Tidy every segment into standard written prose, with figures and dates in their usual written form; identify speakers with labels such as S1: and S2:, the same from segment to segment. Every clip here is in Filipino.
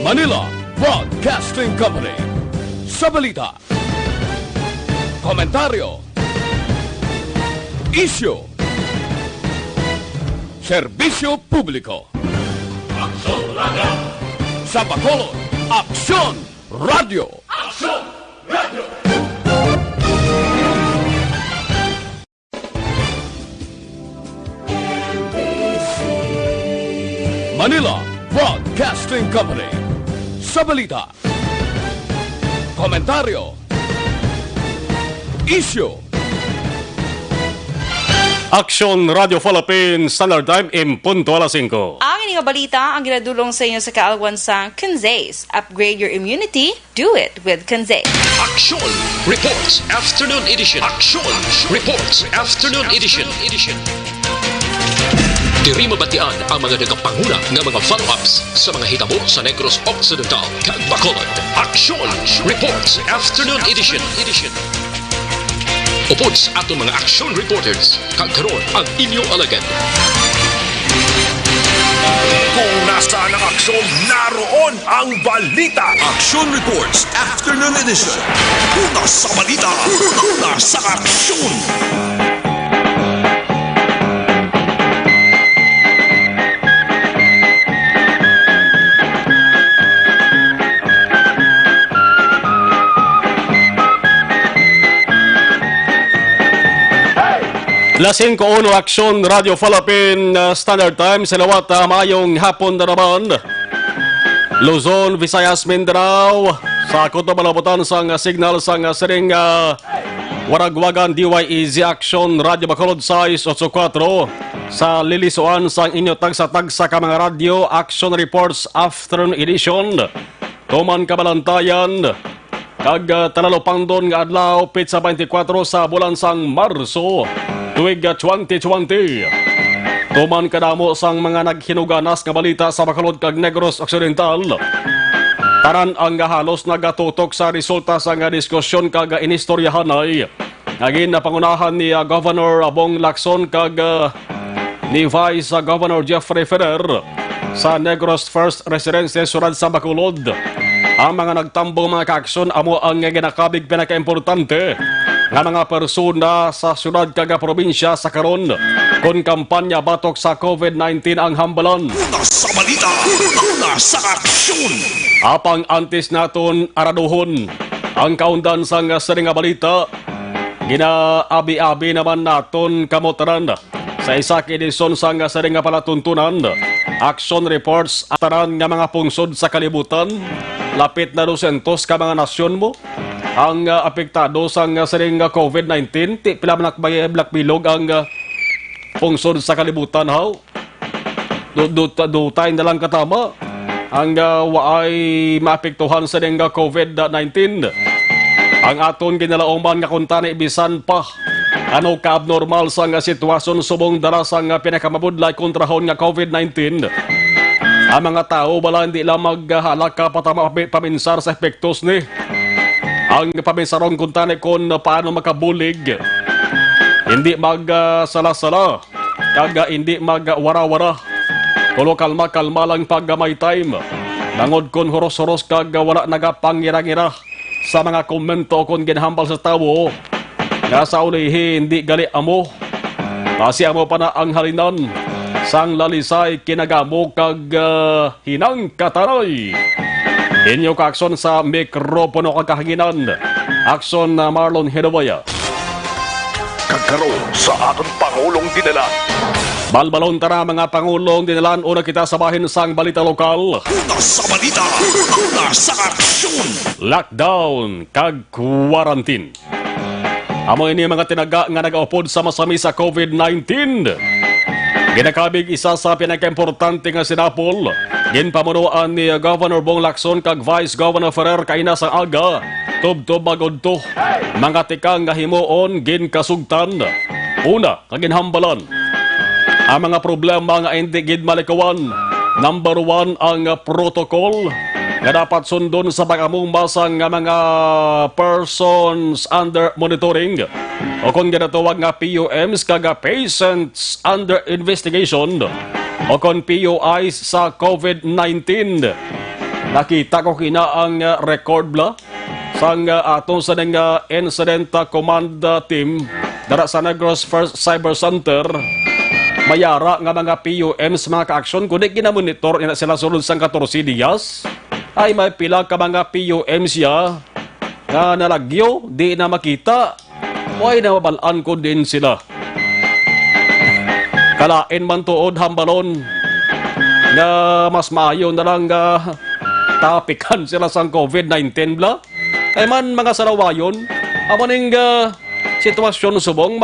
S1: Manila Broadcasting Company. Sa balita, komentaryo, issue, serbisyo publiko. Aksyon Radio! Sa Bacolod, Aksyon Radio! Aksyon Radio! Manila Broadcasting Company. Sa balita, komentaryo, issue,
S2: Aksyon Radio Philippines, Standard Time, impunto alas 5.
S3: Ang ining balita ang ginadulong sa inyo sa kaalawansang Kanzays. Upgrade your immunity, do it with Kanzays.
S4: Aksyon Reports Afternoon Edition. Aksyon Reports Afternoon Edition. Diri mabatian ang mga nagapanguna nga mga follow-ups sa mga hitabo sa Negros Occidental kag Bacolod. Aksyon Reports Afternoon Edition. Upod sa atong mga action reporters kag karon ang inyong alagad.
S5: Kung nasaan ang aksyon, naroon ang balita. Action Reports Afternoon Edition. Una sa balita, una sa aksyon.
S2: Lasing ko uno Aksyon Radio Philippine Standard Time. Salawat mayong hapon na naman. Luzon, Visayas, Mindanao. Sa kuto malabutan sang signal sang sering waragwagan DYEZ Aksyon Radio Bacolod 684. Sa lilisuan sang inyo tagsa-tagsa ka mga radio Action Reports Afternoon Edition. Tuman Kabalantayan. Kag talalopangdon nga adlaw Pizza 24 sa bulan sang Marso. Tuig 2020. Tuman kadamo sang mga naghinuganas nga balita sa Bacolod kag Negros Occidental. Taran ang halos nagatutok sa resulta sa nga diskusyon kag inistoryahanay. Naging napangunahan ni Governor Bong Lacson kag ni Vice Governor Jeffrey Ferrer sa Negros First Residences Surad sa Bacolod. Ang mga nagtambong mga kaaksyon amo ang ginakabig pinakaimportante nga mga persona sa syudad kag probinsya sa karon kon kampanya batok sa COVID-19 ang hambalan.
S5: Una sa balita, una sa aksyon.
S2: Apang antes naton araduhon ang kaundan sang sering nga balita, ginaabi-abi naman naton kamotaran sa isa ka edisyon sang sering nga palatuntunan. Action Reports ataran nga mga pungsod sa kalibutan. Lapit na 200 ka mga nasyon mo ang apektado sa sering COVID-19. Ti pila man black bilog ang pungsod sa kalibutan haw. Dutay na lang katama ang waay maapektuhan sa sering COVID-19. Ang aton ginalaoman nga kuntani ibisan pa ano ka abnormal sa sitwasyon subong dara sa pinakamabudlay kontrahon nga COVID-19. Ang mga tao bala hindi lang maghalaka patama paminsar sa epektos ni. Ang paminsarong kuntani kon paano makabulig. Hindi magsala-sala. Kaga hindi magwara-wara. Kulo kalma-kalma lang pag may time. Nangod kon horos-horos kag wala nagapangira-ngira sa mga komento kon ginhambal sa tao. Nga sa ulihi hindi gali amo. Kasi amo pa na ang halinan. Sang lalisay kinagamo kag hinang kataray. Inyo ka-aksyon sa mikropono kakahanginan. Aksyon na Marlon Hedawaya.
S5: Kagkaroon sa aton Pangulong dinala.
S2: Balbalon tara mga Pangulong dinalan. Una kita sabahin sang balita lokal.
S5: Una sa balita, una sa aksyon.
S2: Lockdown kag quarantine. Amo ini mga tinaga nga nagaupod sa masami sa COVID-19. Ginakabig isa sa pinakaimportante nga sinapol. Ginpamunuan ni Governor Bong Lacson kag Vice Governor Ferrer kaina sa aga. Tub-tub magodto. Mga tikang nga himuon ginkasugtan. Una, kaginhambalan. Ang mga problema nga hindi gid malikawan. Number 1 ang protocol nga dapat sundon sa pag-amumasa nga mga persons under monitoring o kung ginatawag nga PUMs kaga patients under investigation o kung PUIs sa COVID-19. Nakita ko kina ang record bla sang atong sa incident command team dara sa Negros First Cyber Center. Mayara nga mga PUMs mga ka-aksyon kundi ginamonitor ina sila sulod sang 14 días ay may pila ka mga PUMs ya nga nalagyo di na makita. Why na mabalaan ko din sila. Kalain man tuod hambalon nga mas maayo na lang tapikan sila sang COVID-19 bla. Ay man mga sarawayon, amaning sitwasyon subong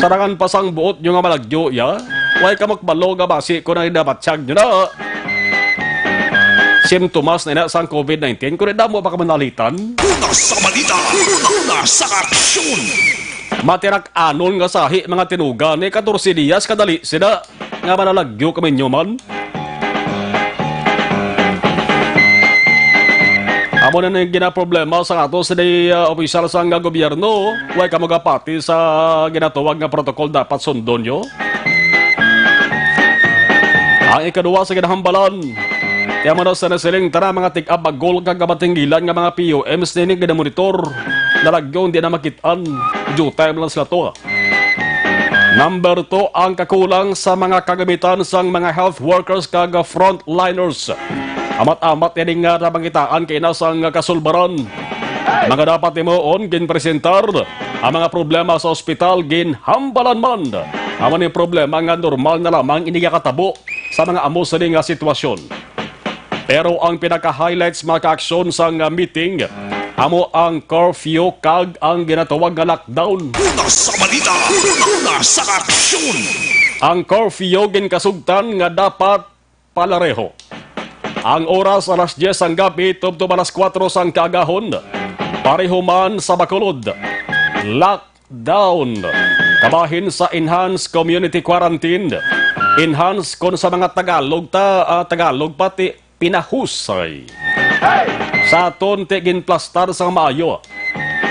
S2: sarangan pa sang buot yung nga malagyo ya. Way ka makbalo nga basi ko na inabatsyag nyo na. Simptomas na ina sang COVID-19 kung na mo pa kamanalitan.
S5: Una sa balita, una sa aksyon.
S2: Matirak anon nga sahi mga tinuga ni 14 días kadali sila nga manalagyo kami nyo man. Amo na yung ginaproblema sa ato sa opisyal sa nga gobyerno, way ka magapati sa ginatawag nga protokol dapat sundon nyo. Ang ikaduwa sa ginahambalan, kaya mo na sa nasiling tara mga take-up bagol kang kamatinggilan nga mga POMs na yung ginamonitor, nalagyo hindi na makitaan, due time lang sila to. Number 2, ang kakulang sa mga kagamitan sang mga health workers kag frontliners. Amat-amat yan nga nabangitaan kay nasang kasulbaran. Mga dapat imoon, ginpresentar. Ang mga problema sa ospital, ginhambalan man. Aman yung problema nga normal na lamang inigakatabo sa mga amo sa nga sitwasyon. Pero ang pinaka-highlights mga ka-aksyon sa meeting, amo ang curfew kag ang ginatawag nga lockdown.
S5: Una sa balita, una sa aksyon.
S2: Ang curfew ginkasugtan nga dapat palareho. Ang oras alas 10 ang gabi, tubto alas 4 sang kaagahon. Pareho man sa Bacolod. Lockdown. Kabahin sa Enhanced Community Quarantine. Enhanced kon sa mga Tagalog pati pinahusay. Sa aton ti ginplastar sa maayo.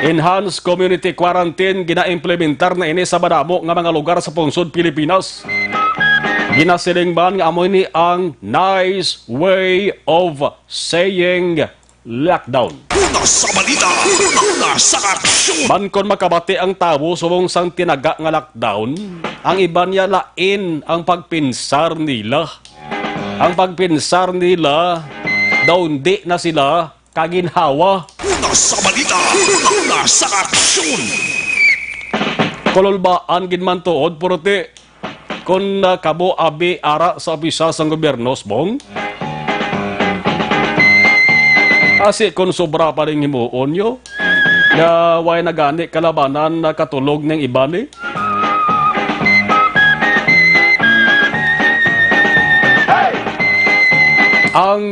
S2: Enhanced Community Quarantine gina-implementar na ini sa madamo nga mga lugar sa pungsod Pilipinas. Ginasiling man nga amoy ni ang nice way of saying lockdown.
S5: Una sa balita, una sa aksyon.
S2: Man kon makabati ang tao subong sang tinaga nga lockdown, ang iba niya lain ang pagpinsar nila. Ang pagpinsar nila, daw hindi na sila kaginhawa.
S5: Una sa balita, una sa aksyon.
S2: Kololbaan ginman tuod, puruti. Kung kabo abi ara sa opisyal sang gobyerno sbong, kasi kung sobra pa rin himuon nyo, na way nagani kalabanan na katulog ng iba ni. Ang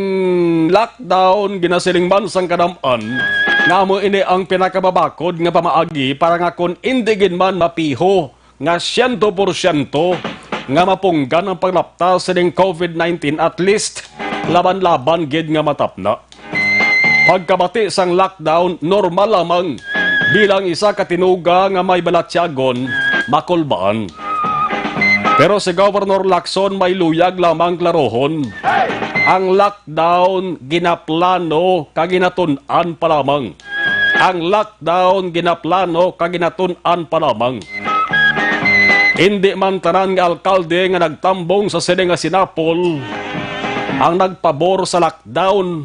S2: lockdown ginasiling man sang kadaman, nga mo ini ang pinakababakod nga pamaagi para nga kung indigin man mapiho nga 100% nga mapunggan ang paglaptas sa COVID-19 at least laban-laban gid nga matapna. Pagkabati sang lockdown, normal lamang bilang isa katinuga nga may balatyagon, makulbaan. Pero si Governor Lacson may luyag lamang klarohon. Ang lockdown ginaplano kaginatun-an pa lamang. Ang lockdown ginaplano kaginatun-an pa lamang. Hindi man tanan nga alkalde nga nagtambong sa sine nga Sinapol ang nagpabor sa lockdown.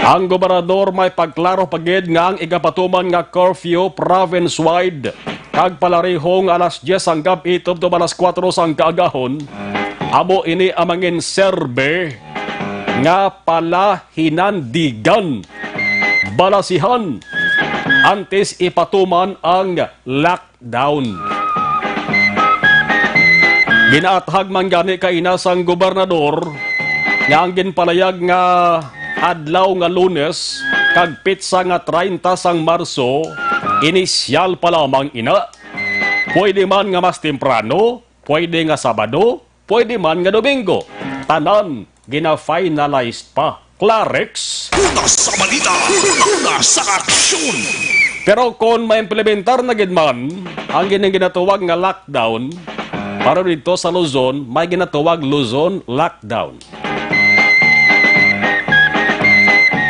S2: Ang gobernador may pagklaro pagid nga ang igapatuman nga curfew province-wide kag palarihong alas 10 ang gabi tubto alas 4 sang kaagahon. Amo ini amangin serbe nga pala hinandigan, balasihan, antes ipatuman ang lockdown. Ginaathag man gani kaina sang gobernador nga ang ginpalayag nga adlaw nga Lunes kag pitsa nga 30 sang Marso, inisyal pa lamang ina. Pwede man nga mas temprano, pwede nga Sabado, pwede man nga Domingo. Tanan gina-finalized pa. Clarex.
S5: Una sa balita, una sa aksyon.
S2: Pero kung maimplementar na gid man ang ginatawag nga lockdown, Para dito sa Luzon, may ginatawag Luzon lockdown.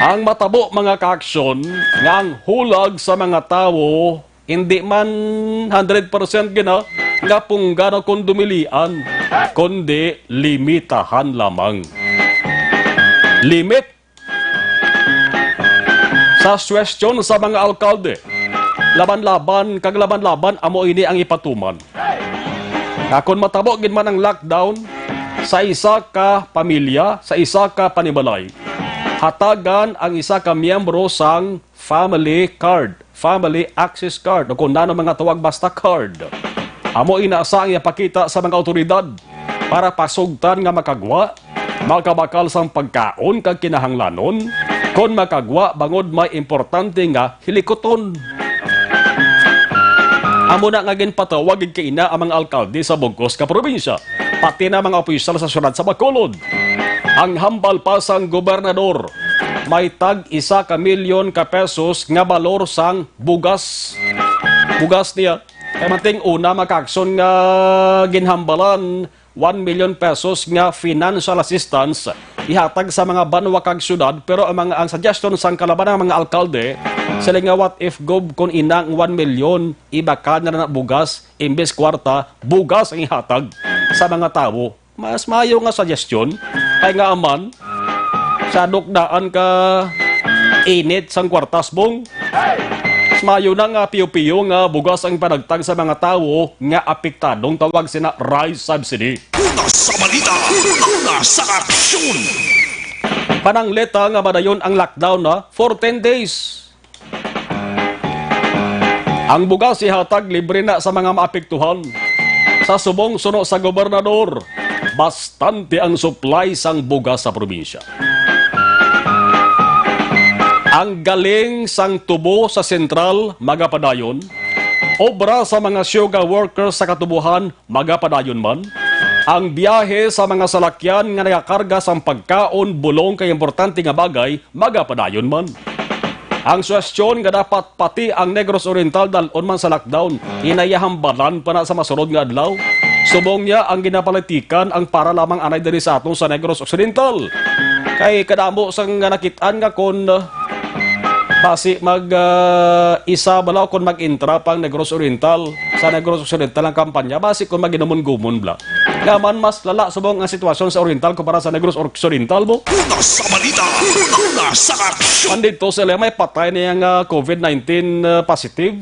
S2: Ang matabo mga kaaksyon nga ang hulag sa mga tao hindi man 100% gina nga pungga na kung dumilian, kundi limitahan lamang. Limit sa suwestyon sa mga alkalde. Laban-laban, kag laban-laban, amo ini ang ipatuman. Kung matabo gid man ang lockdown sa isa ka pamilya, sa isa ka panibalay, hatagan ang isa ka miyembro sang family card, family access card, o kung nano mga tawag basta card. Amo inaasa ang ipakita sa mga otoridad para pasugtan nga makagwa, makabakal sang pagkaon kag kinahanglanon, kon makagwa bangod may importante nga hilikoton. Amo na nga ginpatawag kaina ang mga alkalde sa Bugos ka probinsya, pati na mga opisyal sa syudad sa Bacolod. Ang hambal pa sang gobernador, may tag 1 milyon ka pesos nga balor sang bugas. Bugas niya. Kaya mating una makakson nga ginhambalan 1 million pesos nga financial assistance ihatag sa mga banwa kag syudad, pero ang suggestion sang kalaban ng mga alkalde sila nga what if gob kon inang 1 million ibaka na bugas imbes kwarta bugas ang ihatag sa mga tao. Mas mayo nga suggestion ay nga aman sa dukdaan ka init sang kwartas bong. Mayo na nga piyo-piyo nga bugas ang panagtag sa mga tao nga apektadong tawag sina rice subsidy.
S5: Una sa balita, una sa aksyon.
S2: Panangleta nga madayon ang lockdown na for 10 days. Ang bugas ihatag libre na sa mga maapektuhan. Sa subong suno sa gobernador, bastante ang supply sang bugas sa probinsya. Ang galing sang tubo sa sentral, magapadayon. Obra sa mga sugar workers sa katubuhan, magapadayon man. Ang biyahe sa mga salakyan nga nagakarga sang pagkaon, bulong kay importante nga bagay, magapadayon man. Ang suwestyon nga dapat pati ang Negros Oriental dalon man sa lockdown, inayahambalan pa na sa masunod nga adlaw. Subong niya ang ginapalitikan ang para lamang anay diri sa atong sa Negros Occidental. Kay kadamo sang nakitaan nga kon basi isa balaw kung mag-intra pang Negros Oriental sa Negros Occidental ang kampanya, basi kung mag-inumon-gumon bla. Gaman mas lala subong ang sitwasyon sa Oriental kumpara sa Negros Occidental mo.
S5: Una sa balita, una sa aksyon.
S2: Andito sila may patay niyang COVID-19 positive.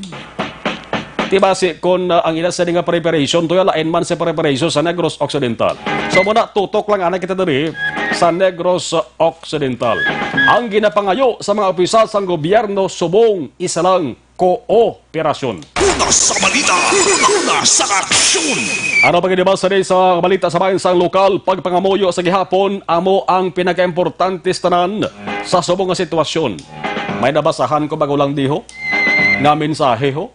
S2: Diba si kung ang ina sa nga preparation to lain man sa preparation sa Negros Occidental. So muna tutok lang anak kita diri sa Negros Occidental. Ang ginapangayo sa mga opisyal sa gobyerno subong isa lang kooperasyon.
S5: Una sa balita, una sa aksyon.
S2: Ano pa kinibasa rin sa balita sa bayan sa lokal, pagpangamuyo sa gihapon, amo ang pinaka-importante tanan sa subong nga sitwasyon. May nabasahan ko bago lang diho, nga mensahe ho.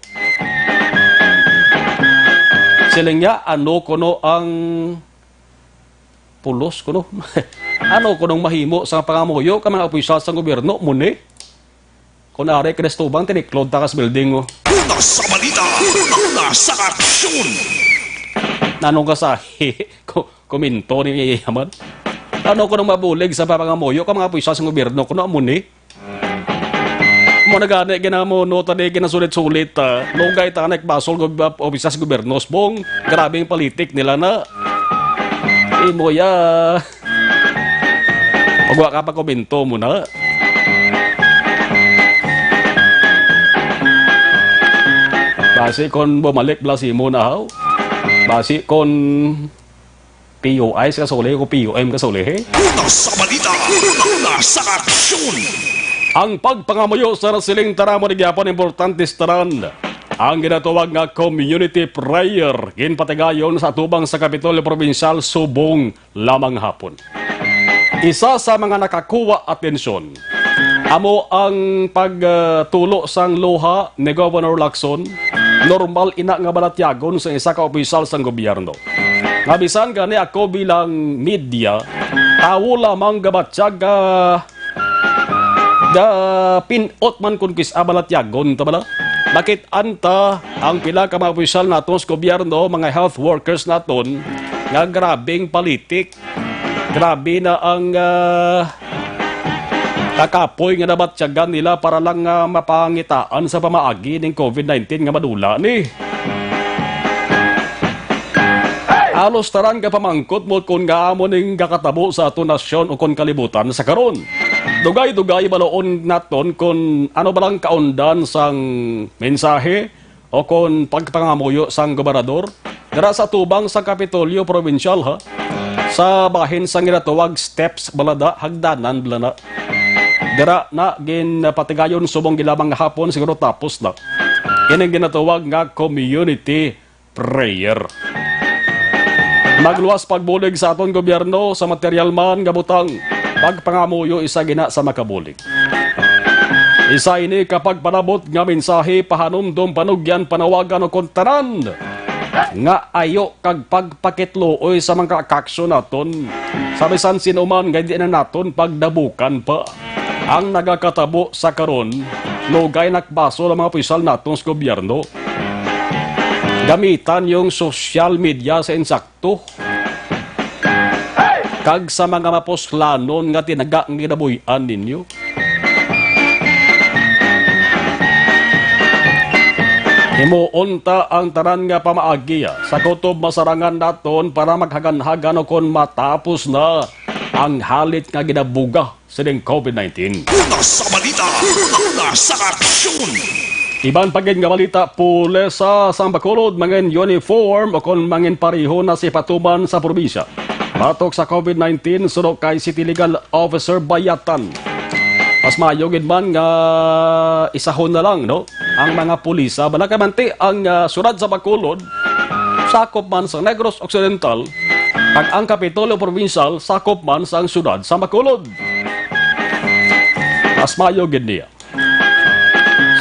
S2: Siling nga, ano kuno ang pulos kuno? Ano kunong mahimo sa pangamuyo ka mga opisyal sa gobyerno, muni? Kung ari Cristobang, tiniklod takas building mo.
S5: Una sa balita, una sa aksyon.
S2: Nanong kasahi, kuminto ni Yaman. Ano kunong mabulig sa pangamuyo ka mga opisyal sa gobyerno, kuno muni? Mo nagane ginamo no tadi ginasulit-sulit lugay ta nek basol opisyal sa gobyernos bong grabing politik nila na imo ya pagwa ka pa komento mo na basi kon bumalik blasi mo na haw basi kon POI ka sole ko POM ka sole he.
S5: Una sa balita, una sa aksyon.
S2: Ang pagpangamuyo sa nasiling taramo ni Gyapon importante taran. Ang ginatawag nga community prayer ginpatigayon sa tubang sa Kapitolyo Provincial subong lamang hapon. Isa sa mga nakakuha atensyon amo ang pagtulo sang luha ni Governor Lacson, normal ina nga balatyagon sa isa ka opisyal sang gobyerno. Ngabisan gani ako bilang media, tawo lamang gabatsyag pinot man kun kis abalatyagon ta bala. Bakit anta ang pila ka mga opisyal naton sa gobyerno, mga health workers naton, nga grabing politik. Grabe na ang kakapoy nga nabatsyagan nila para lang mapangitaan sa pamaagi ng COVID-19 nga madula ni. Alos taran ka pamangkot mo kung nga mo ning kakatabo sa ato nasyon o kung kalibutan sa karon. Dugay-dugay baloon naton kung ano balang kaundan sang mensahe o kung pagpangamuyo sang gobernador dara sa tubang sa Kapitolyo Provincial ha, sa bahin sang ginatawag steps balada hagdanan blana. Dara na ginpatigayon subong gilabang hapon siguro tapos na. Kini ginatawag nga community prayer. Magluwas pagbulig sa aton gobyerno sa material man nga butang pagpangamuyo isa gina sa makabulig. Isa ini kapag panabot nga mensahe pahanumdom panugyan panawagan o kontaran nga ayo kag pagpakitlooy sa mga kaksyon naton sa bisan sinuman nga di na naton pagdabukan pa ang nagakatabo sa karon lugay nakbaso ng mga opisyal naton sa gobyerno. Gamitan yung social media sa insakto kag sa mga maposlanon nga tinaga ang ginabuhian ninyo. Himuunta ang tanan nga pamaagi sa kutob masarangan naton para maghagan-hagan o kon matapos na ang halit nga ginabuga sa COVID-19.
S5: Una sa balita, una sa aksyon.
S2: Iban pagin nga balita pule sa Bacolod mangin uniform o kon mangin pareho na si patuman sa probinsya. Batok sa COVID-19 sunod kay City Legal Officer Bayatan. Mas mayogid man nga isahon na lang no ang mga pulisa balakamanti ang surad sa Bacolod sakop man sa Negros Occidental kag ang Kapitolyo Provincial sakop man sa syudad sa Bacolod. Mas mayogid niya.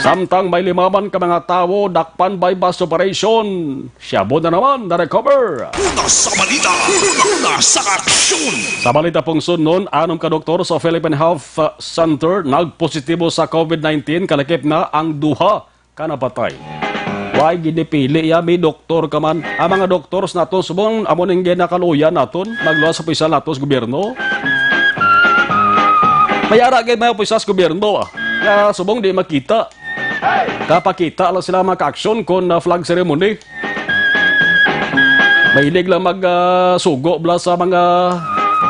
S2: Samtang may limaman ka mga tao dakpan by bus operation, siyabo na naman na-recover.
S5: Una sa balita, una sa aksyon.
S2: Sa balita pong sunod, anong ka-doktor sa Philippine Health Center nagpositibo sa COVID-19 kalakip na ang duha ka napatay. Why ginipili ya may doktor ka man. Ang mga doktors nato subong amo ning ginakaluyan naton magluwas sa opisyal nato sa gobyerno. Mayara gid may opisyal sa gobyerno ya subong di makita. Kapakita lang sila maka-aksyon kon flag ceremony. Mahilig lang mag-sugo bla sa mga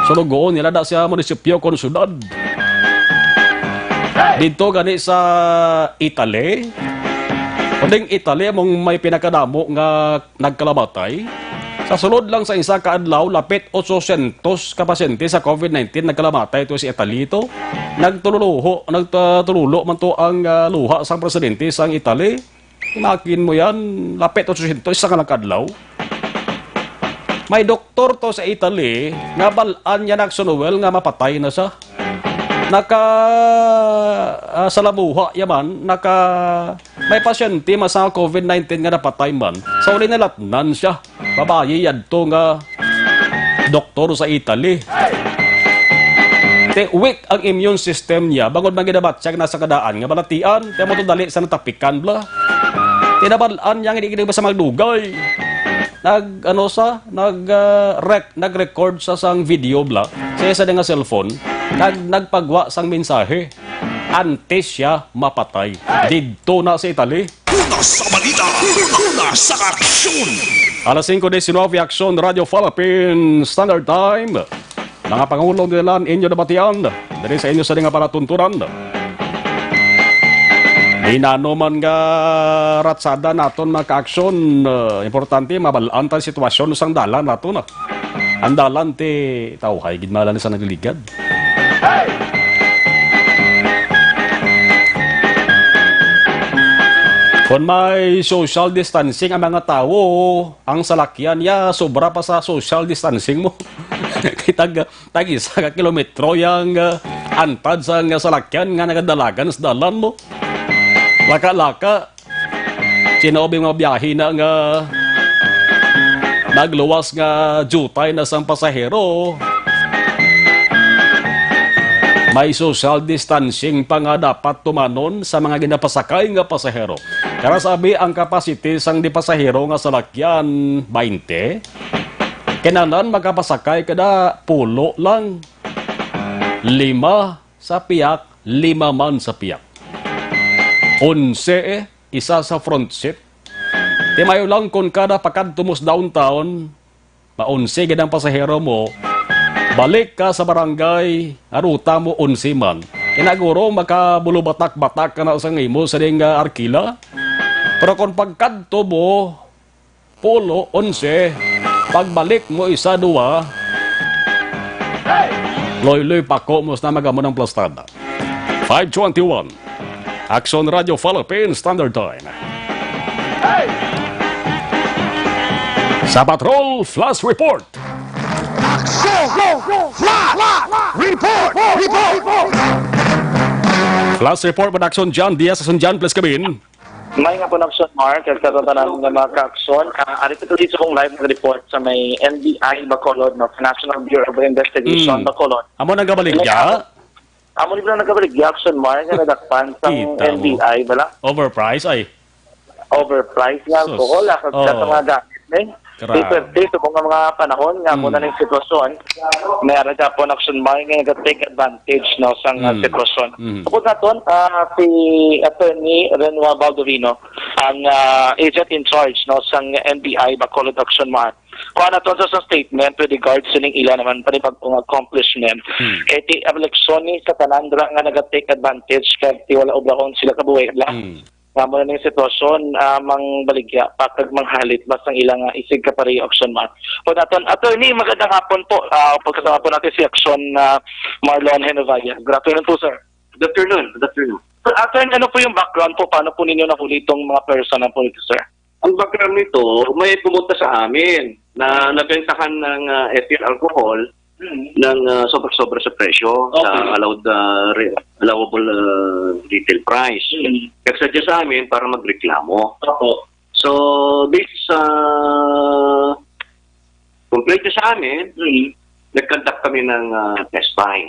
S2: sulugoon nila da sa munisipyo kon syudad. Dito gani sa Italy. Kunding Italy mong may pinakadamo nga nagkalamatay. Sa sulod lang sa isa kaadlaw, lapit 800 ka pasyente sa COVID-19 nagkalamatay ito si Italy ito. Nagtululo man to ang luha sang presidente sang Italy. Imakin mo yan, lapit 800 sa kalakadlaw. May doktor to sa Italy, nga balaan niya nagsunuwel nga mapatay na siya. Salabuha yaman, may pasyente masa COVID-19 nga napatay man. Sa uli nalatnan siya. Babayi yan to nga doktor sa Italy. Te weak ang immune system niya. Bangod man ginabat siya nasa kadaan nga balatian. Te mo to dali sa natapikan bla. Tinabalaan niya hindi ba sa magdugay. Nag-record sa sang video bla. Sa isa nga cellphone. Nagpagwa sang mensahe. Antes siya mapatay. Dito na sa Italy.
S5: Una sa balita, una sa aksyon.
S2: Alas 5:19 Aksyon Radio Philippines Standard Time. Mga pangulong nilan inyo nabatian. Dari sa inyo sa nga palatunturan. Inano man nga ratsada naton maka-aksyon. Importante mabalaan tayo sitwasyon sang dalan naton. Ang dalan te tawhay gidmalan sa nagliligad. Kung may social distancing ang mga tao, ang salakyan ya sobra pa sa social distancing mo. Tag-isa ka kilometro yung antad sa salakyan nga nagadalagan sa dalan mo. Laka-laka, sinabi mga biyahe na nga nagluwas nga jutay na sang pasahero. May social distancing pa nga dapat tumanon sa mga ginapasakay nga pasahero. Kaya sabi ang capacity sang di pasahero nga salakyan 20, kinanan magkapasakay kada pulo lang. 5 sa piyak, 5 man sa piyak. 11 isa sa front seat. Timayo lang kung kada pakadtumos downtown, pa-11 gid ang pasahero mo, balik ka sa barangay, aruta mo 11 man. Kinaguro makabulubatak-batak ka na sa imo sa ding arkila. Pero kung pagkadto mo, pulo, 11, pagbalik mo isa, 2, loy-loy pako mo na magamo ng plastada. 5:21, Action Radio Philippines Standard Time. Sa Patrol Flash Report. Flash Report with Action John Diaz sa Sunjan plus Kabin.
S6: May nga po na action, Mark, at katatanan ng mga ka-action. Arito ko dito kong live report sa may NBI Bacolod, no? National Bureau of Investigation, Bacolod.
S2: Amo nang gabaligya?
S6: Amo ni ba nagkabaligya action, Mark, na nadakpan sa
S2: Kita mo.
S6: NBI, bala?
S2: Overpriced ay.
S6: Overpriced nga
S2: Sus.
S6: alcohol, at sa mga gamit, eh.
S2: Grabe.
S6: Dito po nga mga panahon, nga muna ng sitwasyon, may arada po na action, Mark, nga nag-take advantage, no, sa sitwasyon. Tapos natin, si Attorney Renoir Baldovino, ang agent in charge, no, sa NBI Bacolod Action, Mark. Kung ano to sa statement with regards sa ning ilan naman panipag pong accomplishment. Kaya ti eleksyon ni sa Tanandra nga nag-take advantage kaya ti wala oblakon sila kabuhay lang. Nga mo na yung sitwasyon, mang baligya, patag manghalit, basta ilang isig ka pari action man. Po natin, Attorney, magandang hapon po. Pagkasama po natin si action Marlon Henovaya. Good afternoon po, sir.
S7: Good afternoon. Good afternoon.
S6: Sir, Attorney, ano po yung background po? Paano po ninyo nahuli itong mga person po ito, sir?
S7: Ang background nito, may pumunta sa amin na nabentahan ng ethyl alcohol ng sobra-sobra sa presyo sa allowable retail price. Nagsadya sa amin para magreklamo. So, based sa complaint niya sa amin, nag-conduct kami ng test buy.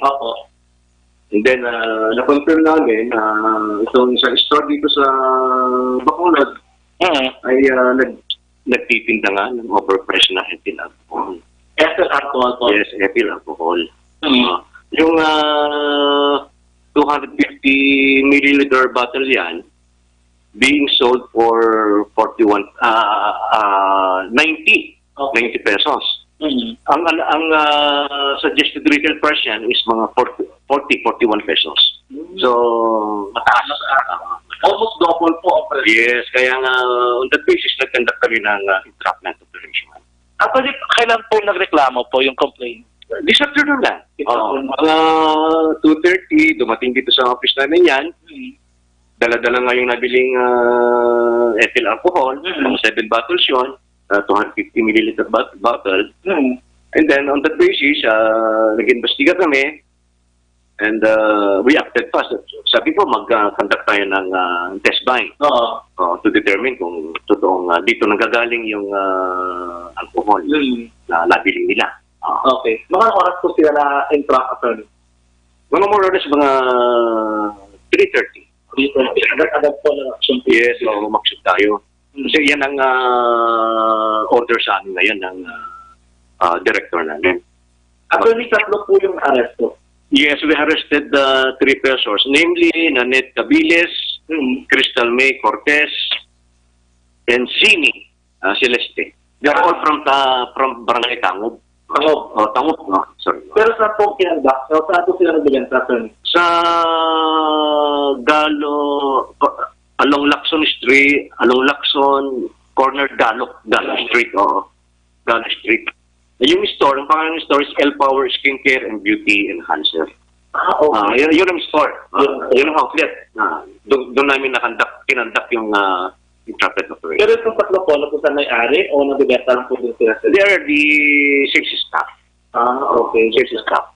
S7: And then, na-confirm namin na itong isang store dito sa Bacolod ay nagtitinda nga ng overpriced na ethyl alcohol.
S6: Ethyl alcohol po?
S7: Yes, ethyl alcohol. Yung 250 milliliter bottle yan, being sold for 90 pesos. Ang suggested retail price yan is mga 41 pesos. So, mataas.
S6: Almost double po.
S7: Yes, kaya nga on that basis nag-conduct kami ng entrapment operation.
S6: Actually, kailan po nagreklamo po yung complaint?
S7: This afternoon lang. Mga 2:30, dumating dito sa office namin yan. Dala-dala nga yung nabiling ethyl alcohol, 7 bottles yun, 250 milliliter bottle. And then on that basis, nag-investiga kami and we acted fast. Sabi ko, mag-conduct tayo ng test buy to determine kung totoong dito nanggagaling yung alcohol na nabiling nila.
S6: Okay. Mga oras po sila na entrap, attorney?
S7: Mga more or less, mga 3:30.
S6: Agad-agad po na action.
S7: Yes, umaksyon tayo. Kasi yan ang order sa amin ngayon ng director namin.
S6: Attorney, tatlo po yung arresto.
S7: Yes, we arrested 3 persons, namely Nanette Cabiles, Crystal May Cortez, and Sini Celeste. They are all from Barangay Tangob. Tangob, no? Sorry.
S6: Pero saan po kinandak? Saan po sila nagbiganta, attorney?
S7: Sa along Lacson Street, along Lacson, corner Galo Street, Galo Street. Yung store, ang pangalan ng store is L Power Skincare and Beauty Enhancer.
S6: Okay.
S7: Yun ang store. Yun ang outlet. Doon namin kinandak yung entrapment operation.
S6: Pero itong tatlo po, po saan may-ari o nagbiganta lang po din sila?
S7: They are the sales staff.
S6: Okay.
S7: Sales staff.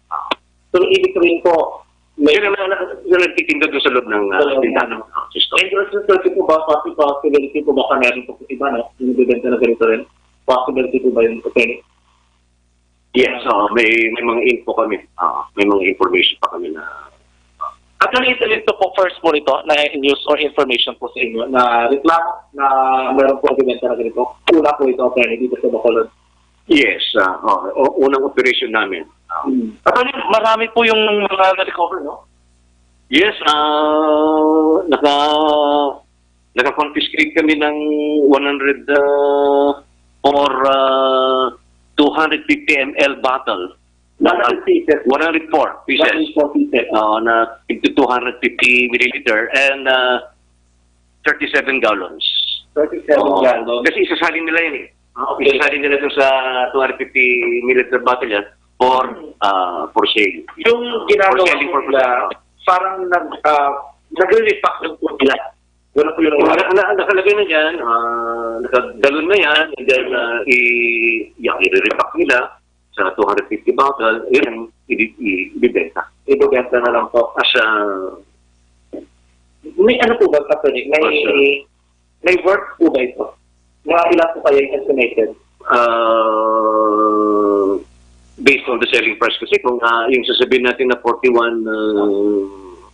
S6: So, ibig sabihin po, may...
S7: Yun ang nagtitinda doon sa loob ng tindahan.
S6: Possibility po ba, possibility po ba meron po iba, no? Yung nagbibenta na ganito rin? Possibility po ba yung attorney?
S7: Yes, may mga info kami. May mga information pa kami na
S6: Actually, ito po first po rito na news or information po sa inyo na reklamo na meron po argumento na ganito. Una po ito, attorney, dito sa Bacolod.
S7: Yes, unang operation namin.
S6: Attorney, marami po yung mga na-recover, no?
S7: Yes, naka-confiscate kami ng 100 or 250 ml bottle.
S6: 100 pieces.
S7: 104 pieces.
S6: 104 pieces.
S7: Na 250 milliliter and 37 gallons.
S6: 37 gallons.
S7: Kasi isasalin nila yun eh.
S6: Okay.
S7: Isasalin nila dun sa 250 milliliter bottle yan for sale.
S6: Yung ginagawa
S7: For selling
S6: po
S7: purposes.
S6: nila, parang nag-repack lang po nila. Wala po yung
S7: Nakalagay na dyan, nakadalon na yan, and then i-repack nila sa 250 bottle, yun, ibibenta.
S6: ibibenta na lang po.
S7: As
S6: May ano po ba, attorney? May work po ba ito? Mga ilan po kayo yung estimated?
S7: Based on the selling price kasi kung yung sasabihin natin na 41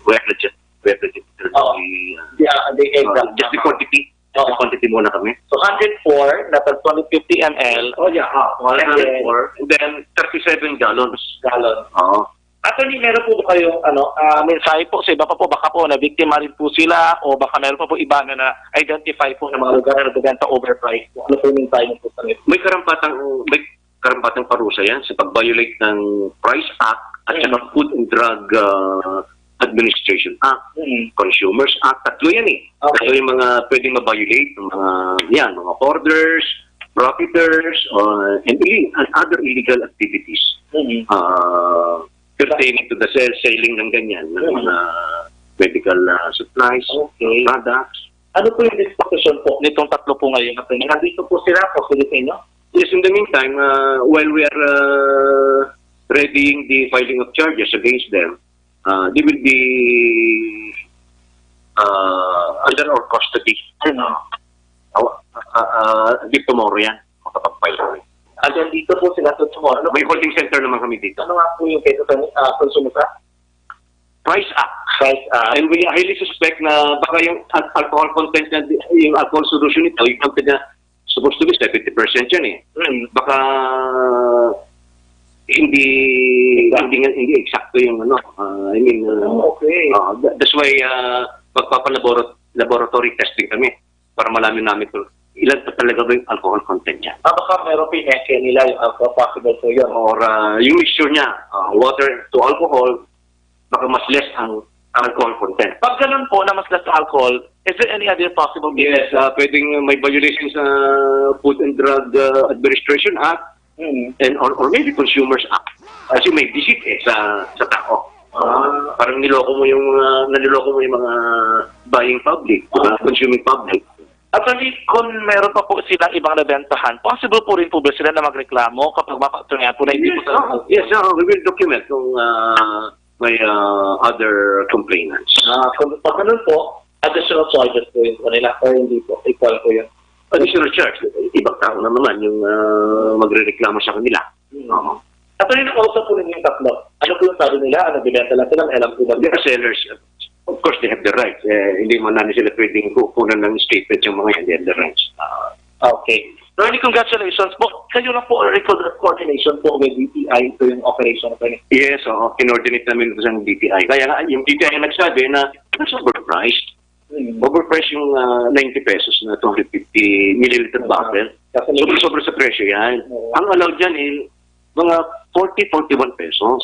S7: wet legit.
S6: Oo. The exact.
S7: Just the quantity.
S6: Oo.
S7: The quantity muna kami.
S6: So 104, dapat 250 ml.
S7: Oh yeah, 104. And then 37 gallons.
S6: Gallon.
S7: Oo.
S6: Attorney, meron po ba kayong mensahe po sa iba pa po, baka po na biktima rin po sila o baka meron pa po iba na identify po ng mga lugar na nagbebenta overpriced po. Ano po yung mensahe mo po sa nito?
S7: May karampatang parusa yan sa pag-violate ng Price Act at saka Food and Drug Administration Act, Consumers Act. Tatlo yan eh.
S6: Okay.
S7: Tatlo yung mga pwedeng ma-violate ng mga hoarders, profiteers, and other illegal activities. Pertaining to the selling ng ganyan, ng mga medical supplies, products.
S6: Ano po yung disposition po nitong tatlo po ngayon? Nandito po sila po sa inyo?
S7: Yes, in the meantime, while we are readying the filing of charges against them, they will be under our custody. Di tomorrow yan, makapag-file kami.
S6: And then dito po sila sa tomorrow.
S7: May holding center naman kami dito.
S6: Ano nga po yung kaysa sa consumer
S7: Price Act.
S6: price?
S7: And we highly suspect na baka yung alcohol content na, yung alcohol solution nito, yung content na supposed to be 70% yan eh. Baka hindi eksakto yung ano. That's why magpapalaboratory testing kami para malaman namin kung ilan pa talaga ba yung alcohol content niya.
S6: Baka meron po yung essay nila, yung alcohol possible po yun.
S7: Or yung mixture niya, water to alcohol, baka mas less ang alcohol content.
S6: Pag ganun po na mas less alcohol, is there any other possible
S7: Yes, pwedeng may violation sa Food and Drug Administration Act and or maybe Consumers Act. Kasi may deceit sa tao. Parang niloko mo yung mga buying public, consuming public.
S6: Actually, kung meron pa po silang ibang nabentahan, possible po rin po ba sila na magreklamo kapag mapatunayan po na hindi po talaga?
S7: Yes, we will document kung may other complainants.
S6: Kung pag ganun po, additional charges po yun po nila or hindi po, equal po yun.
S7: Additional charge, ibang tao na naman yung magre-reklamo sa kanila.
S6: Actually, nakausap po ninyo yung tatlo. Ano po yung sabi nila? Ano, binenta lang sila? Alam po ba?
S7: They are sellers. Of course, they have the rights. Hindi man namin sila pwedeng kukunan ng statement yung mga yan. They have the rights.
S6: Okay. Really, congratulations po. Kayo na po coordination po with DTI ito yung operation.
S7: Yes, in-coordinate namin ito sa DTI. Kaya nga, yung DTI ang nagsabi na it's overpriced. Overpriced yung 90 pesos na 250 milliliter bottle. Sobra sa presyo yan. Ang allowed dyan mga 40-41 pesos.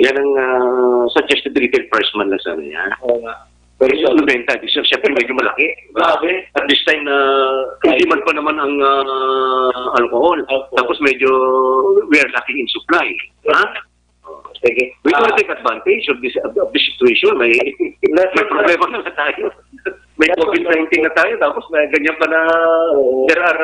S7: Yan ang suggested retail price man lang sana yan.
S6: Oo nga.
S7: Pero yung benta, siyempre medyo malaki.
S6: Grabe.
S7: At this time na hindi man pa naman ang alcohol. Tapos medyo we are lacking in supply.
S6: Sige.
S7: We will take advantage of this situation. May problema na tayo. May COVID-19 na tayo. Tapos may ganyan pa na there are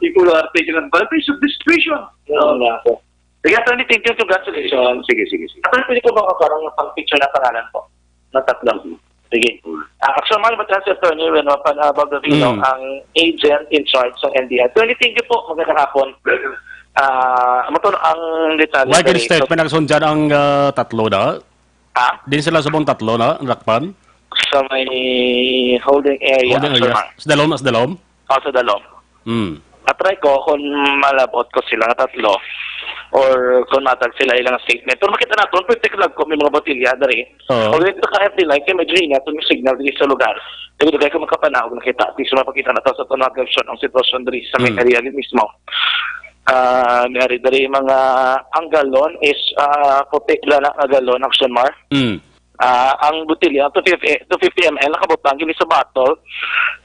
S7: people who are taking advantage of this situation.
S6: Oo nga po. Sige, Attorney, thank you. Congratulations.
S7: Sige.
S6: Attorney, pwede ko ba parang pang-picture na pangalan po? Na tatlo. Sige. Actually, mga batas Attorney Renoa Baldovino, ang agent in charge sa NBI. Attorney, thank you po. Magandang hapon. Matulong ang detalye.
S2: Like in statement ang sundyan ang tatlo na. Din sila subong tatlo na, nakpan?
S6: Sa may holding area.
S2: Holding area. Sa dalom?
S6: Sa dalom.
S2: Hmm.
S6: Atry ko kung malabot ko sila nga tatlo or kung matag sila ilang statement. Pero makita na ito, pwede lang ko may mga botilya dari.
S2: Oo.
S6: O dito ka FD line, kaya medyo ingat yung signal dito sa lugar. Dito kayo kung makapanahog nakita. Di sa mapakita na ito sa tunag ang sitwasyon dari sa may area din mismo. Dari mga ang galon is puti lang na galon, Action Mar. Ang botilya, 250 ml, nakabutang gini sa bottle.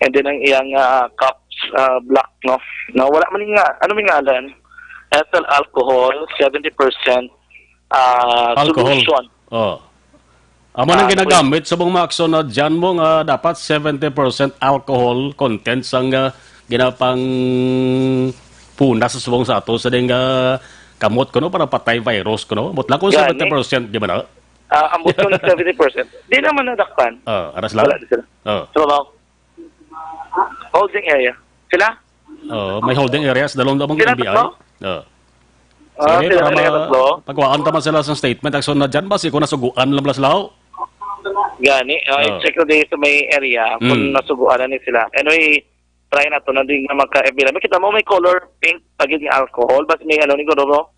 S6: And then ang iyang cups, black, no? No, wala man nga, ano may ngalan? Ethyl alcohol, 70%
S2: Alcohol.
S6: solution.
S2: Oh. Amo nang ginagamit sa mga aksyon na dyan mo nga dapat 70% alcohol content sang ginapang puna sa subong sa ato sa ding kamot ko no para patay virus ko no. Mutla ko 70% di ba na?
S6: Ambot ko ng 70%. Di naman nadakpan.
S2: Aras lang.
S6: Wala din sila. So, holding area. Sila?
S2: May holding areas dalawang damang
S6: Sila
S2: NBI.
S6: tatlo?
S2: Sige,
S6: sila
S2: para
S6: tatlo.
S2: pagwaan taman sila sa statement aksyon na dyan ba si ko nasuguan lang blas lao.
S6: Gani, check ko din sa may area kung nasuguan na ni sila. Anyway, try na to na din na magka-FB. Makita mo may color pink pagiging alcohol. Basta may ano ni ko no?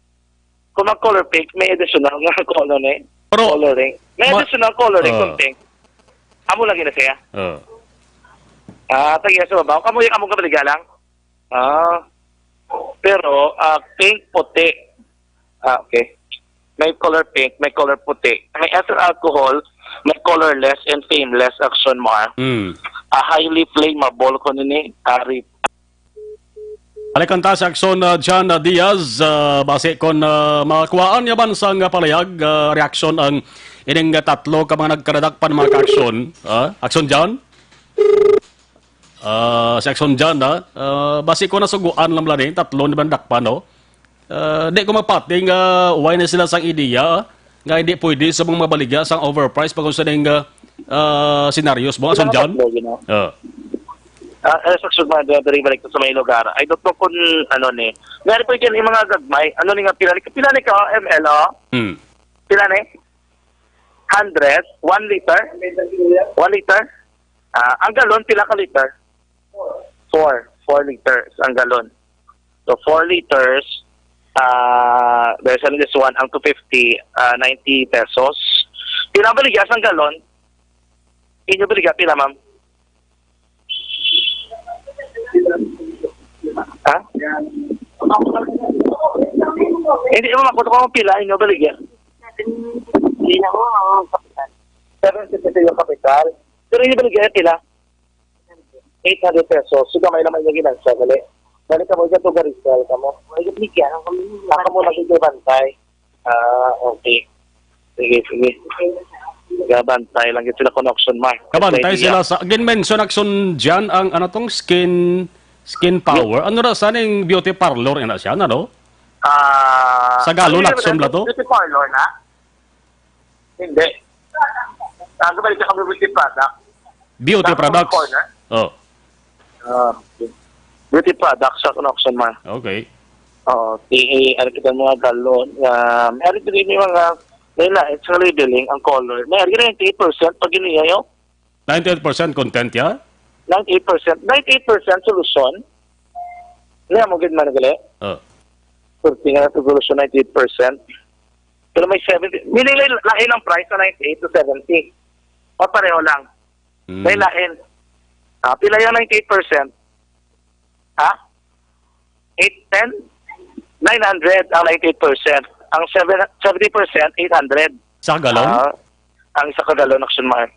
S6: Kung mag-color pink, may additional nga color ni.
S2: Pero,
S6: Coloring. May additional coloring kung pink. Amo lagi na siya. Tagiya sa babaw. Kamuya kamong kabaliga lang. Pero, pink, puti. Okay. May color pink, may color puti. May ethyl alcohol, may colorless and flameless Action Mar. Highly flammable ko nini.
S2: Alikanta sa aksyon na John Diaz, base kon makuhaan niya bansang palayag, reaksyon ang ining tatlo ka mga nagkaradakpan mga ka-aksyon. Aksyon John? Sa aksyon John, base ko na suguan lang lang tatlo ni bandakpan, no? Di ko mapating, uway na sila sang ideya, nga hindi pwede sa mga mabaligya sang overprice pag kung sa ning scenarios mo, aksyon John?
S6: Sa sugma dari balik sa may lugar. I don't know kung ano ni. Meron po yung mga gagmay. Ano ni nga pila ni ka ml Pila ni? 100, 1 liter. 1 liter. Ang galon pila ka liter? 4 liters ang galon. So 4 liters there's only this one ang 250 90 pesos. Pila baligya ang galon? Inyo baligya pila ma'am? Hindi mo makuha ko pila inyo baligya. Hindi na mo ang kapital. 750 yung kapital. Pero inyo baligya pila? 800 pesos. Suga may naman yung ginansa. Balik ka mo dyan to garisal ka mo. May bigyan ang kami. Ako mo nagigibantay. Okay. Sige. Gabantay lang sila connection mark.
S2: Kabantay sila sa mention action diyan ang ano tong skin power. Ano ra sa ning beauty parlor ina siya ano? Sa galon action bla to?
S6: Beauty parlor na? Hindi. Balik ka beauty product.
S2: Beauty products.
S6: Beauty products sa connection mark.
S2: Okay.
S6: Ano kita mga galon. Meron din yung mga it's labeling ang color. May 98% pag iniyayo.
S2: 98% content ya?
S6: 98% solution. Hindi mo gid man gali. Kurti nga sa solution 98%. Pero may 70. Minilay lain ang price sa 98 to 70. O pareho lang. May lain. Pila yung 98%? 810? 900 ang 98%. Ang 70%, 800.
S2: Sa galon?
S6: Ang isa ka galon, Action Mar.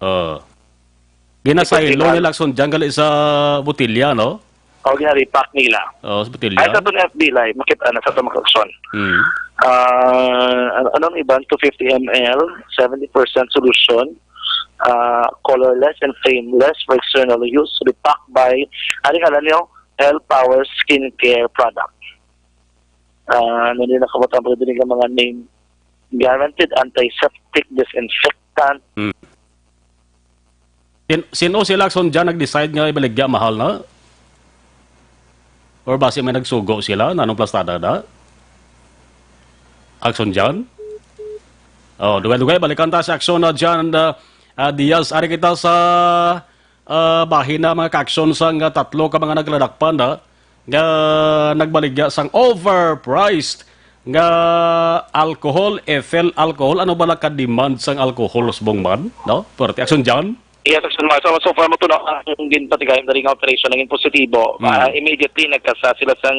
S2: Ginasaylo nila action dyan gali sa botilya, no?
S6: Ginaripak nila.
S2: Sa botilya.
S6: Ay, sa ito FB Live, makita na sa ito mag-action. Anong iban? 250 ml, 70% solution, colorless and flameless for external use, repacked by, alam nyo, L Power Skincare Product. Hindi nakamutan pa din ang mga name. Guaranteed antiseptic, disinfectant.
S2: Sino sila action dyan nag-decide nga ibaligya mahal na? Or base may nagsugo sila? Nanong plastada na? Action dyan? Dugay-dugay, balikan ta sa aksyon na dyan, Diaz. Ari kita sa bahin na mga ka-aksyon sa nga tatlo ka mga nagladakpan na nga nagbaligya sang overpriced nga alcohol, ethyl alcohol. Ano ba naka-demand sang alcohol sa bongman? No? Pwerte aksyon dyan?
S6: Yes, so far mo to na ang ginpatigayang daring operation naging positibo. Immediately nagkasa sila sang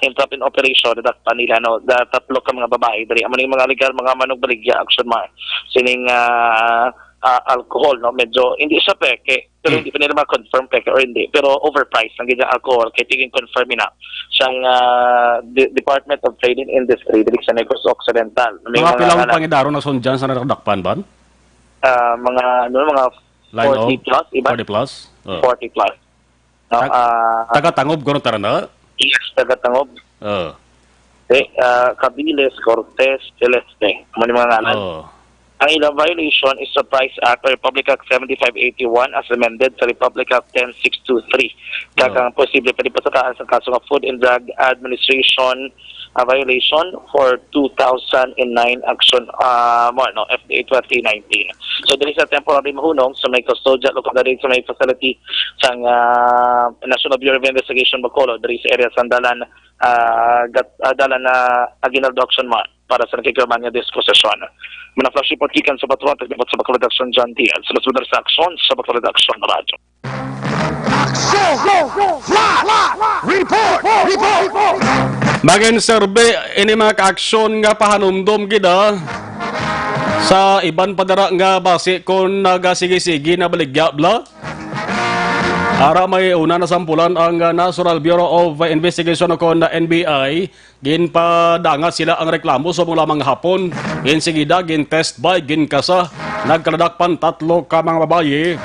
S6: interrupt in operation dadakpan nila no da tatlo ka mga babae dari amo ning mga legal mga manugbaligya action ma sining alcohol no medyo hindi siya peke pero hindi pa nila ma-confirm peke or hindi pero overpriced ang ganyang alcohol kaya tingin confirm na siyang Department of Trade and Industry dili sa Negros Occidental.
S2: Mga pilang pangidaro na son dyan sa nadakpan ba?
S6: Mga 40 plus, iba?
S2: 40 plus?
S6: 40 plus. No,
S2: Taga-Tangob, gano'n tara na?
S6: Yes, taga-Tangob. Cabiles, Cortez, Celeste. Mga ngalan. Ang ilang violation is the Price Act or Republic Act 7581 as amended sa Republic Act 10623. Kakang posible palipasataan sa kaso ng Food and Drug Administration violation for 2009 action FDA 2019. So there is a temporary mahunong sa may custodial local rin sa may facility sa National Bureau of Investigation Bacolod there is area sandalan dalan na Aguinaldo Action Ma para sa nakikirman niya disposisyon. Muna flash report kikan sa Batuan taglipat sa Bacolod Action John T. Sa sunod sa action sa Bacolod Action Radio.
S2: Maging survey ini mga ka-aksyon nga pahanumdom gida sa iban padara nga base kung nagasigi-sigi na baligya bla. Ara may una na sampulan ang National Bureau of Investigation o na NBI ginpadangat sila ang reklamo sa mula mga hapon ginsigida gin-test by ginkasa nagkaladakpan tatlo ka mga babaye.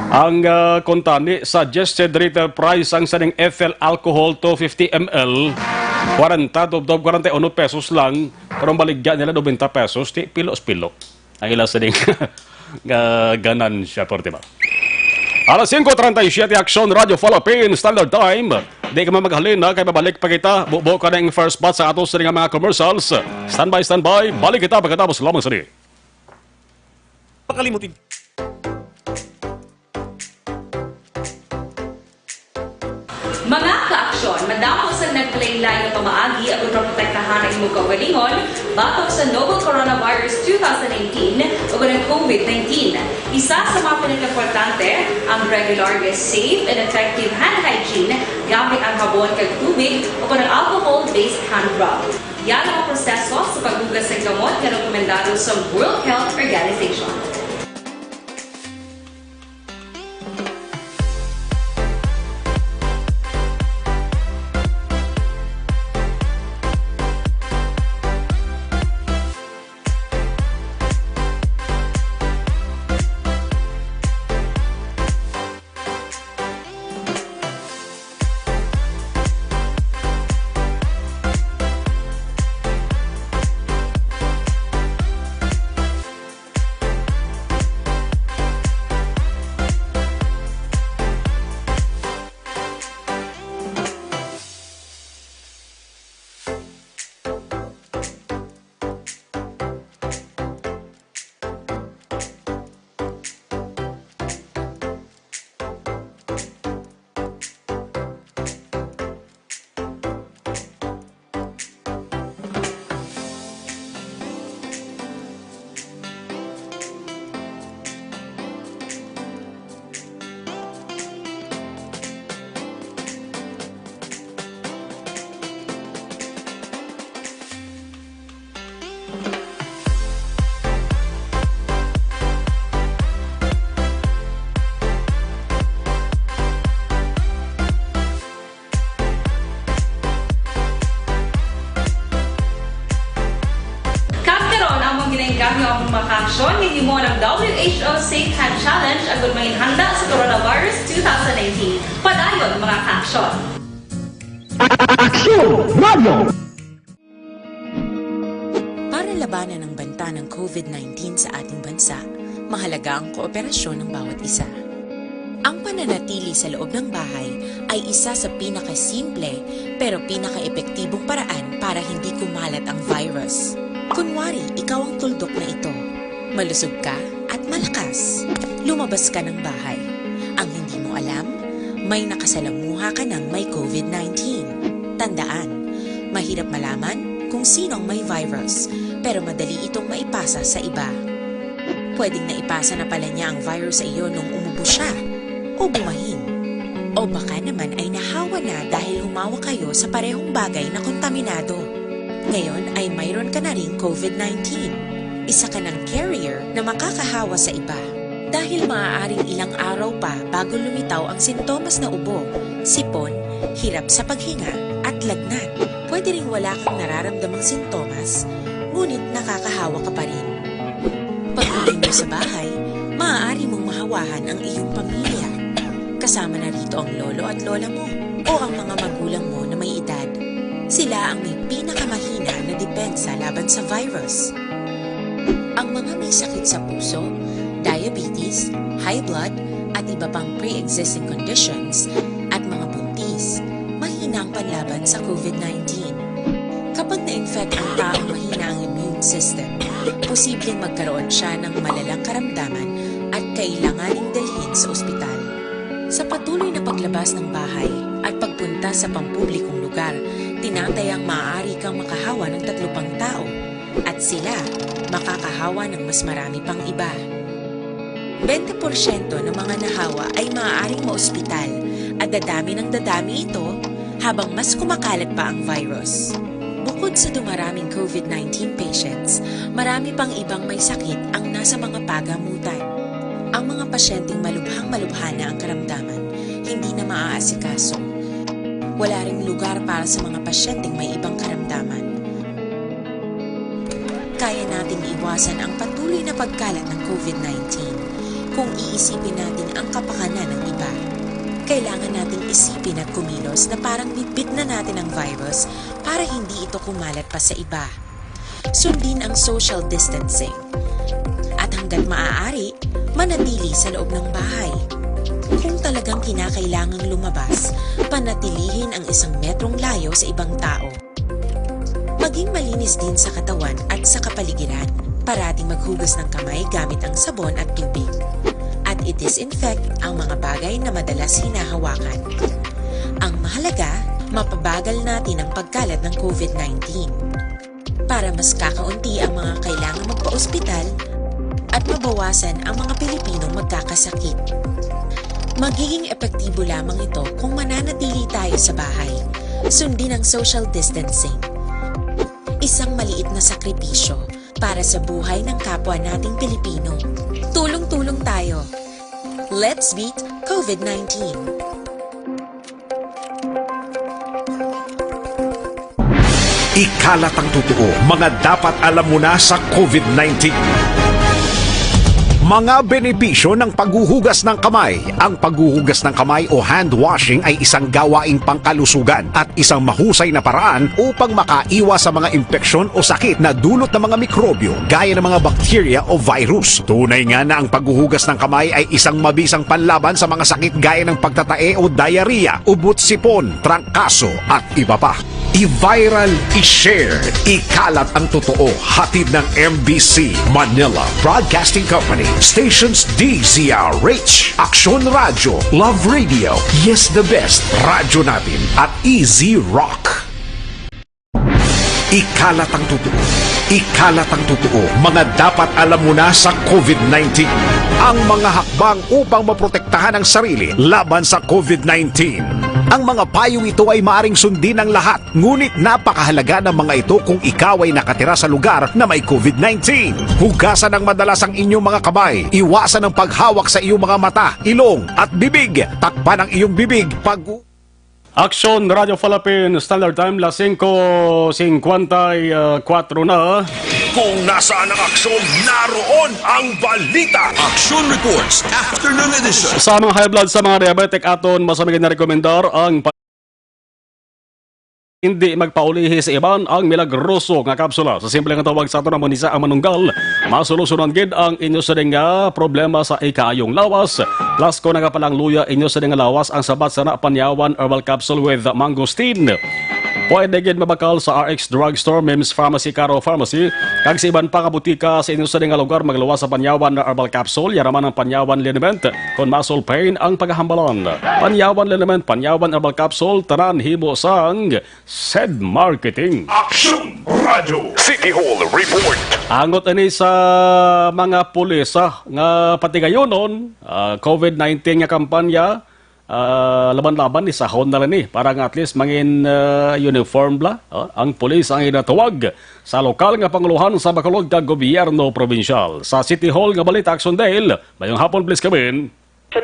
S2: Ang kontani suggested retail price ang saning ethyl alcohol to 50 ml 41 pesos lang pero baligya nila 90 pesos ti pilos-pilo ang ila saning ganansya por diba. Alas 5:37 Action Radio Philippines Standard Time. Di ka mamaghalin na kay babalik pa kita bubo ka ng first batch sa atos sa mga commercials. Standby, balik kita pagkatapos lamang sa di.
S5: Pakalimutin.
S3: Mga ka-aksyon, madamo sa nagpalaylay na pamaagi ang protektahan ang imong kaugalingon batok sa novel coronavirus 2018 o ng COVID-19. Isa sa mga pinaka-importante ang regular, safe, and effective hand hygiene gamit ang habon kag tubig o ng alcohol-based hand rub. Yan ang proseso sa paghugas ng gamot na rekomendado sa World Health Organization. Kami ang makaksyon ng imo ng WHO Safe Hand Challenge ang gulmangin handa sa coronavirus 2019. Padayon mga kaksyon!
S8: Para labanan ang banta ng COVID-19 sa ating bansa, mahalaga ang kooperasyon ng bawat isa. Ang pananatili sa loob ng bahay ay isa sa pinakasimple pero pinaka-epektibong paraan para hindi kumalat ang virus. Kunwari, ikaw ang tuldok na ito. Malusog ka at malakas. Lumabas ka ng bahay. Ang hindi mo alam, may nakasalamuha ka ng may COVID-19. Tandaan, mahirap malaman kung sinong may virus, pero madali itong maipasa sa iba. Pwedeng naipasa na pala niya ang virus sa iyo nung umubo siya o bumahin. O baka naman ay nahawa na dahil humawa kayo sa parehong bagay na kontaminado. Ngayon ay mayroon ka na ring COVID-19. Isa ka ng carrier na makakahawa sa iba. Dahil maaaring ilang araw pa bago lumitaw ang sintomas na ubo, sipon, hirap sa paghinga at lagnat. Pwede ring wala kang nararamdamang sintomas, ngunit nakakahawa ka pa rin. Pag-uwi mo sa bahay, maaari mong mahawahan ang iyong pamilya. Kasama na rito ang lolo at lola mo o ang mga magulang mo na may edad. Sila ang may pinakamahina na depensa laban sa virus. Ang mga may sakit sa puso, diabetes, high blood, at iba pang pre-existing conditions, at mga buntis, mahina ang panlaban sa COVID-19. Kapag na-infect ang taong mahina ang immune system, posibleng magkaroon siya ng malalang karamdaman at kailanganing dalhin sa ospital. Sa patuloy na paglabas ng bahay at pagpunta sa pampublikong lugar, tinatayang maaari kang makahawa ng 3 pang tao at sila makakahawa ng mas marami pang iba. 20% ng mga nahawa ay maaaring maospital at dadami ng dadami ito habang mas kumakalat pa ang virus. Bukod sa dumaraming COVID-19 patients, marami pang ibang may sakit ang nasa mga pagamutan. Ang mga pasyenteng malubhang-malubha na ang karamdaman, hindi na maaasikaso. Wala ring lugar para sa mga pasyenteng may ibang karamdaman. Kaya nating iwasan ang patuloy na pagkalat ng COVID-19 kung iisipin natin ang kapakanan ng iba. Kailangan nating isipin at kumilos na parang bitbit na natin ang virus para hindi ito kumalat pa sa iba. Sundin ang social distancing. At hanggat maaari, manatili sa loob ng bahay. Kung talagang kinakailangang lumabas, panatilihin ang 1 metrong layo sa ibang tao. Maging malinis din sa katawan at sa kapaligiran. Parating maghugas ng kamay gamit ang sabon at tubig. At i-disinfect ang mga bagay na madalas hinahawakan. Ang mahalaga, mapabagal natin ang pagkalat ng COVID-19. Para mas kakaunti ang mga kailangang magpa-ospital at mabawasan ang mga Pilipinong magkakasakit. Magiging epektibo lamang ito kung mananatili tayo sa bahay. Sundin ang social distancing. Isang maliit na sakripisyo para sa buhay ng kapwa nating Pilipino. Tulong-tulong tayo. Let's beat COVID-19.
S5: Ikalat ang totoo, mga dapat alam mo na sa COVID-19. Mga benepisyo ng paghuhugas ng kamay. Ang paghuhugas ng kamay o hand washing ay isang gawaing pangkalusugan at isang mahusay na paraan upang makaiwas sa mga impeksyon o sakit na dulot ng mga mikrobyo gaya ng mga bakterya o virus. Tunay nga na ang paghuhugas ng kamay ay isang mabisang panlaban sa mga sakit gaya ng pagtatae o diarrhea, ubot-sipon, trangkaso at iba pa. I-viral, i-share, ikalat ang totoo. Hatid ng MBC Manila Broadcasting Company, stations DZRH, Aksyon Radio, Love Radio, Yes the Best, Radyo Natin at Easy Rock. Ikalat ang totoo. Ikalat ang totoo. Mga dapat alam mo na sa COVID-19. Ang mga hakbang upang maprotektahan ang sarili laban sa COVID-19. Ang mga payong ito ay maaring sundin ng lahat, ngunit napakahalaga ng mga ito kung ikaw ay nakatira sa lugar na may COVID-19. Hugasan ng madalas ang inyong mga kamay. Iwasan ang paghawak sa iyong mga mata, ilong at bibig. Takpan ang iyong bibig pag...
S2: Aksyon Radio Philippines Standard Time, las 5:54 na.
S5: Kung nasaan ang aksyon, naroon ang balita. Action Reports Afternoon Edition.
S2: Sa mga high blood, sa mga diabetic aton, masamigin na rekomendar ang hindi magpaulihi sa iban ang milagroso nga kapsula. Sa simple nga tawag sa ato naman isa ang manunggal, masolusunan gid ang inyo sa nga problema sa ikaayong lawas. Plus ko na nga palang luya inyo sa nga lawas ang sabat sa na panyawan herbal capsule with mangosteen. Pwede gid mabakal sa RX Drugstore, Mims Pharmacy, Caro Pharmacy, kag sa iban pa nga butika sa inyong sa nga lugar magluwas sa panyawan na herbal capsule, yaraman ang panyawan liniment, kung muscle pain ang paghahambalan. Panyawan liniment, panyawan herbal capsule, tanan himo sang SED Marketing.
S1: Action Radio City Hall Report.
S2: Angot ani sa mga pulis nga pati gayonon, COVID-19 nga kampanya, laban-laban ni sahon na rin para nga at least mangin uniform bla ang pulis ang inatawag sa lokal nga panguluhan sa Bacolod kag gobyerno probinsyal. Sa City Hall nga balita Aksondale, mayong hapon please kamin.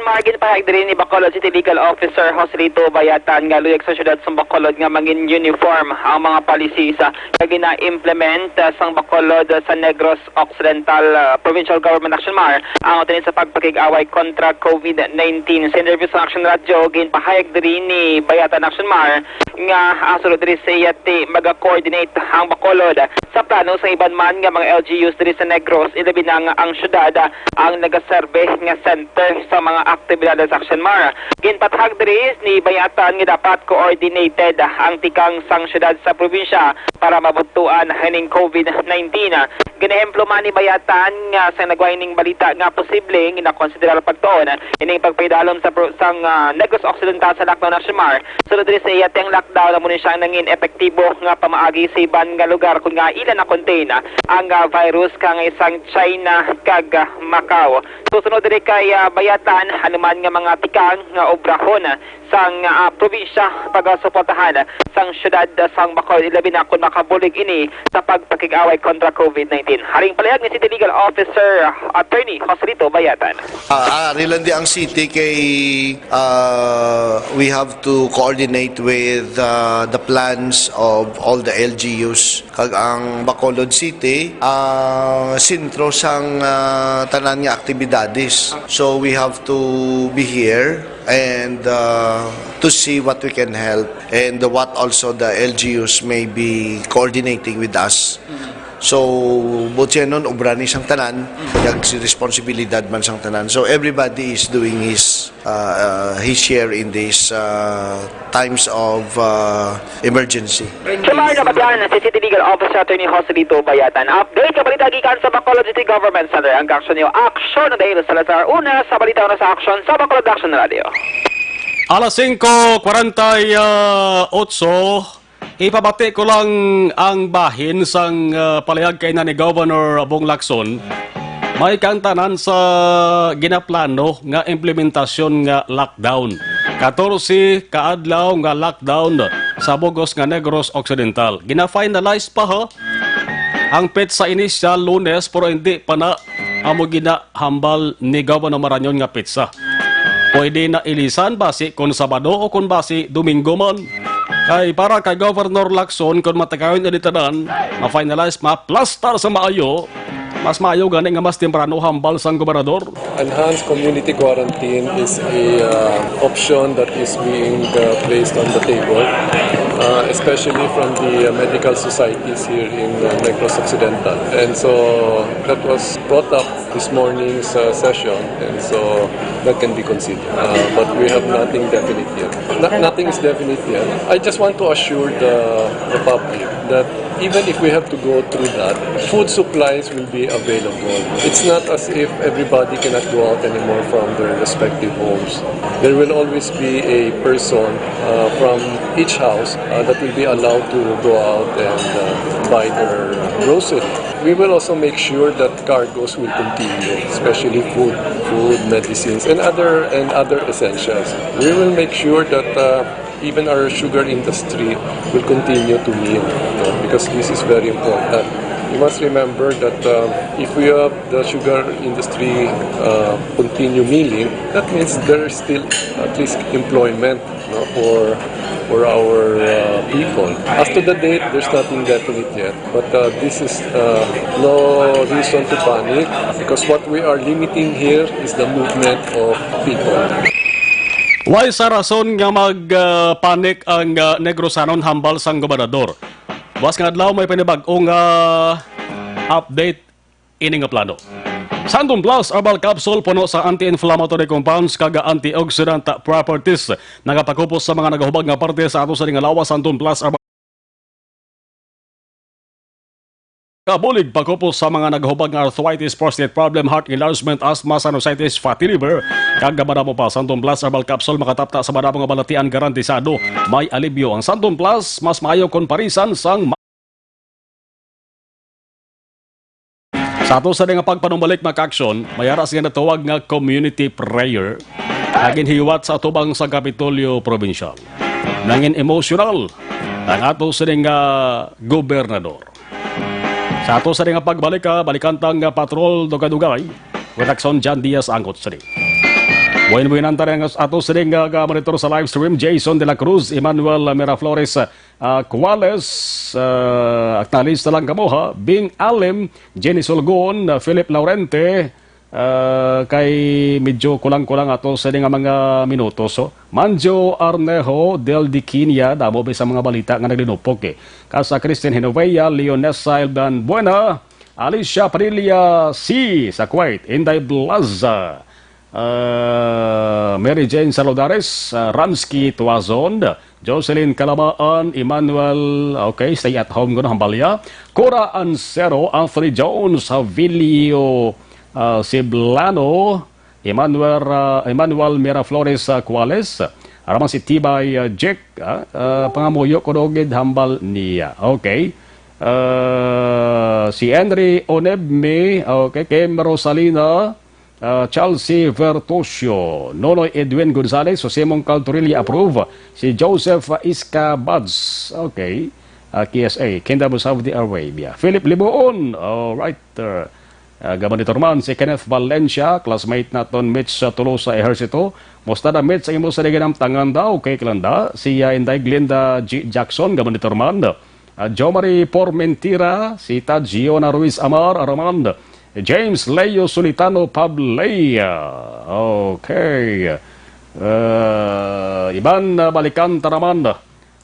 S9: Margin pahayag din ni Bacolod City Legal Officer Joselito Bayatan nga luyag sa syudad sa Bacolod nga mangin uniform ang mga policies nga gina-implement sang Bacolod sa Negros Occidental Provincial Government Action Mar ang utin sa pagpakig-away kontra COVID-19. Sa interview sa Action Radio, ginpahayag din ni Bayatan Action Mar nga asulod diri sa iyati mag-coordinate ang Bacolod sa plano sa iban man nga mga LGUs diri sa Negros, ilabi na ang syudad ang nagaserve nga center sa mga aktibidades sa Action Mar. Ginpatahag diri ni Bayatan nga dapat coordinated ang tikang sang syudad sa probinsya para mabutuan hining COVID-19. Ginehemplo man ni Bayatan nga sa nagwayning balita nga posible ginakonsiderar pagtuon ining pagpaidalom sa sang Negros Occidental sa lockdown Action Mar. Sulod diri sa iyateng lockdown mo ni siya nangin epektibo nga pamaagi sa iban nga lugar kun nga ilan na contain ang virus kang isang China kag Macau. Susunod diri kay Bayatan hanuman nga mga tikang nga obrahon sang probinsya pagasuportahan sang syudad sang Bacolod ilabi na kun makabulig ini sa pagpakig-away kontra COVID-19. Haring palayag ni City Legal Officer Attorney Joselito Bayatan.
S10: Rilandi ang city kay we have to coordinate with the plans of all the LGUs kag ang Bacolod City sentro sang tanan nga aktibidades. So we have to be here and to see what we can help and what also the LGUs may be coordinating with us. So, butya nun, ubrani sang tanan, yung responsibilidad man sang tanan. So, everybody is doing his share in these times of emergency.
S9: Sumar na badyan si City Legal Officer Attorney Joselito Bayatan. Update sa balita gikan sa Bacolod City Government Center. Ang action niyo, Action na Dale Salazar. Una sa balita na sa Action sa Bacolod Action Radio.
S2: Alas 5:48, ipabati ko lang ang bahin sang palihag kay na ni Governor Bong Lacson. May kantanan sa ginaplano nga implementasyon nga lockdown. 14 kaadlaw nga lockdown sa Bugos nga Negros Occidental. Gina-finalize pa ang petsa initial Lunes pero hindi pa na amo ginahambal ni Governor Marañon nga petsa. Pwede na ilisan basi kung Sabado o kung basi Domingo man. Kay para kay Governor Lacson kung matagawin na ditanan, ma-finalize ma-plastar sa maayo, mas maayo gani nga mas temprano hambal sang gobernador.
S11: Enhanced community quarantine is a option that is being placed on the table, especially from the medical societies here in Negros Occidental. And so that was brought up this morning's session, and so that can be considered. But we have nothing definite yet. Nothing is definite yet. I just want to assure the public that even if we have to go through that, food supplies will be available. It's not as if everybody cannot go out anymore from their respective homes. There will always be a person from each house that will be allowed to go out and buy their grocery. We will also make sure that cargos will continue, especially food, medicines, and other essentials. We will make sure that even our sugar industry will continue to mill, because this is very important. You must remember that if we have the sugar industry continue milling, that means there is still at least employment for our people. As to the date, there's nothing definite yet, but this is no reason to panic, because what we are limiting here is the movement of people.
S2: Why sa rason nga mag-panic ang Negrosanon hambal sang gobernador? Buwas nga adlaw may panibag-ong update ini nga plano. Santon Plus Herbal Capsule puno sa anti-inflammatory compounds kaga antioxidant properties. Nagapakupos sa mga nagahubag nga parte sa ato sa lawas Santon Plus Herbal Kabulig pagkupos sa mga naghubag ng arthritis, prostate problem, heart enlargement, asthma, sinusitis, fatty liver. Kagabada mo pa, Santon Plus Herbal Capsule makatapta sa mga balatian garantisado. May alibyo ang Santon Plus, mas maayo kon parisan sang sa ato sa nga pagpanumbalik na aksyon, mayara siya natawag nga community prayer. Naging hiwat sa atubang sa Kapitolyo Provincial. Nangin emotional ang ato sa nga gobernador. Sa ato sa nga pagbalik balikantang patrol dugay-dugay, Redakson John Diaz Angot sa rin. Buwan-buwan ang tarang ato sa rin monitor sa live stream, Jason De La Cruz, Emmanuel Miraflores, Cuales, acknowledge na lang kamoha, Bing Alim, Jenny Solgon, Philip Laurente, kay medyo kulang-kulang ato sa nga mga minuto. So, Manjo Arnejo del Diquinia, damo ba sa mga balita nga naglinupok Kasa Christine Hinovea, Leonesa Eldan Buena, Alicia Padilla C. sa Kuwait, Inday Blaza, Mary Jane Saludares, Ramsky Tuazon, Jocelyn Calamaan, Emmanuel, stay at home ko na hambalya, Cora Ansero, Anthony Jones, Avilio Siblano, Emmanuel Miraflores Cuales, aramang si Tibay Jack, pangamuyo ko dogid hambal niya. Si Henry Onebme, Kim Rosalina, Chelsea Vertusio, Nonoy Edwin Gonzalez, Jose Caltorilla approve, si Joseph Iska Buds, KSA, Kingdom of Saudi Arabia, Philip Liboon, alright, Gabanitor man si Kenneth Valencia, classmate naton Mitch Tolosa Ejercito. Musta na Mitch ang imo sa diganam tanganda, klanda. Si Inday Glenda G. Jackson, Gabanitor man. Jomari Pormentira, si Tajiona Ruiz Amar, Armand. James Leo Solitano Pablea. Iban balikan taraman.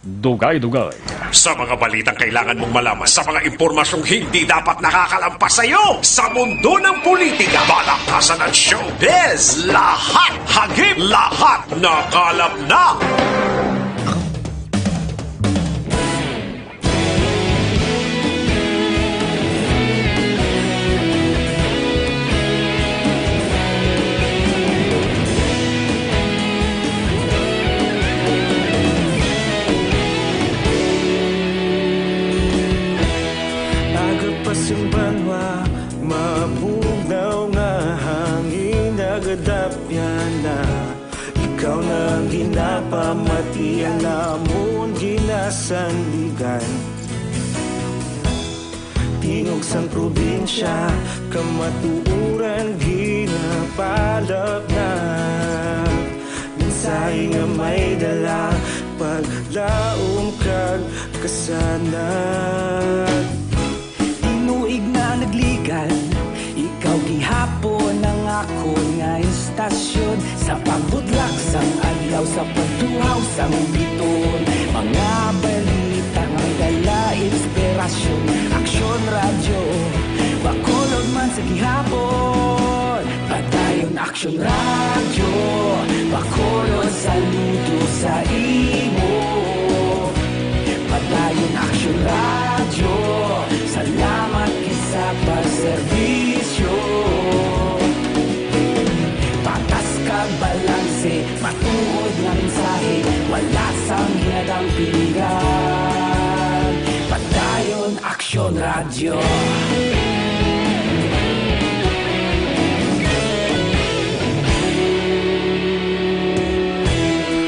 S2: Dugay-dugay.
S1: Sa mga balitang kailangan mong malaman, sa mga impormasyong hindi dapat nakakalampas sa iyo, sa mundo ng politika, balakasan at showbiz, lahat hagip, lahat nakalap na.
S12: Ikaw na ginapamatian namon ginasandigan. Tingog sang probinsya, kamatuuran ginapalap na. Minsay nga may dala, paglaom kag kasanag. Tinuig na nagligan, ikaw gihapon ang ako nga istasyon. Sa pagbudlak sang adlaw, sa pagtuhaw sang biton. Mga balita nga dala inspirasyon. Aksyon radyo, bakolod man sa gihapon. Padayon aksyon radyo, bakolod saludo sa imo. Padayon aksyon radyo, salamat kisa pagserbisyo. Patas kag balanse, matuod nga mensahe, wala sang ginadang pilihan. Padayon aksyon radyo.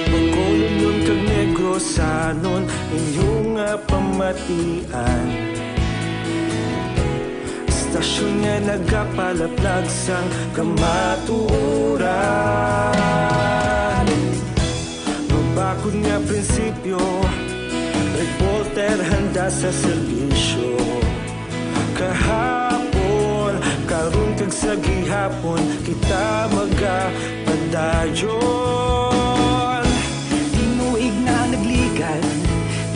S12: Magkulong kag Negrosanon, inyong pamatian. Istasyon nga nagapalaplag sang kamatuuran. Mabakod nga prinsipyo, reporter handa sa serbisyo. Kahapon, karon kag sa gihapon, kita magapadayon. Tinuig na nagligan,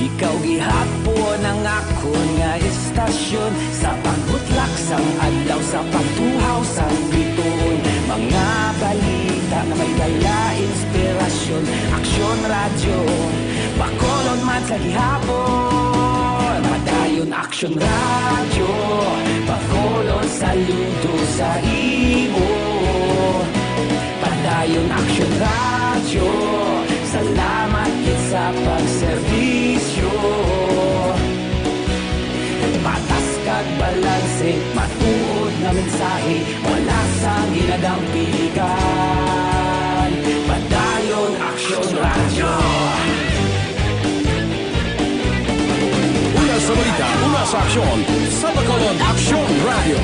S12: ikaw gihapon ang ako nga istasyon. Sa pagbutlak sang adlaw, sa pagtuhaw sang biton. Mga balita na may dala inspirasyon. Aksyon radyo, bakolod man sa gihapon. Padayon Padayon Action Radio, Bacolod saludo sa imo. Padayon Action Radio, salamat gid sa pagserbisyo. Patas kag balanse, matuod nga mensahe, wala sang ginagang pilikan. Padayon Action Radio.
S2: Una sa balita, una sa aksyon, sa Bacolod Action Radio.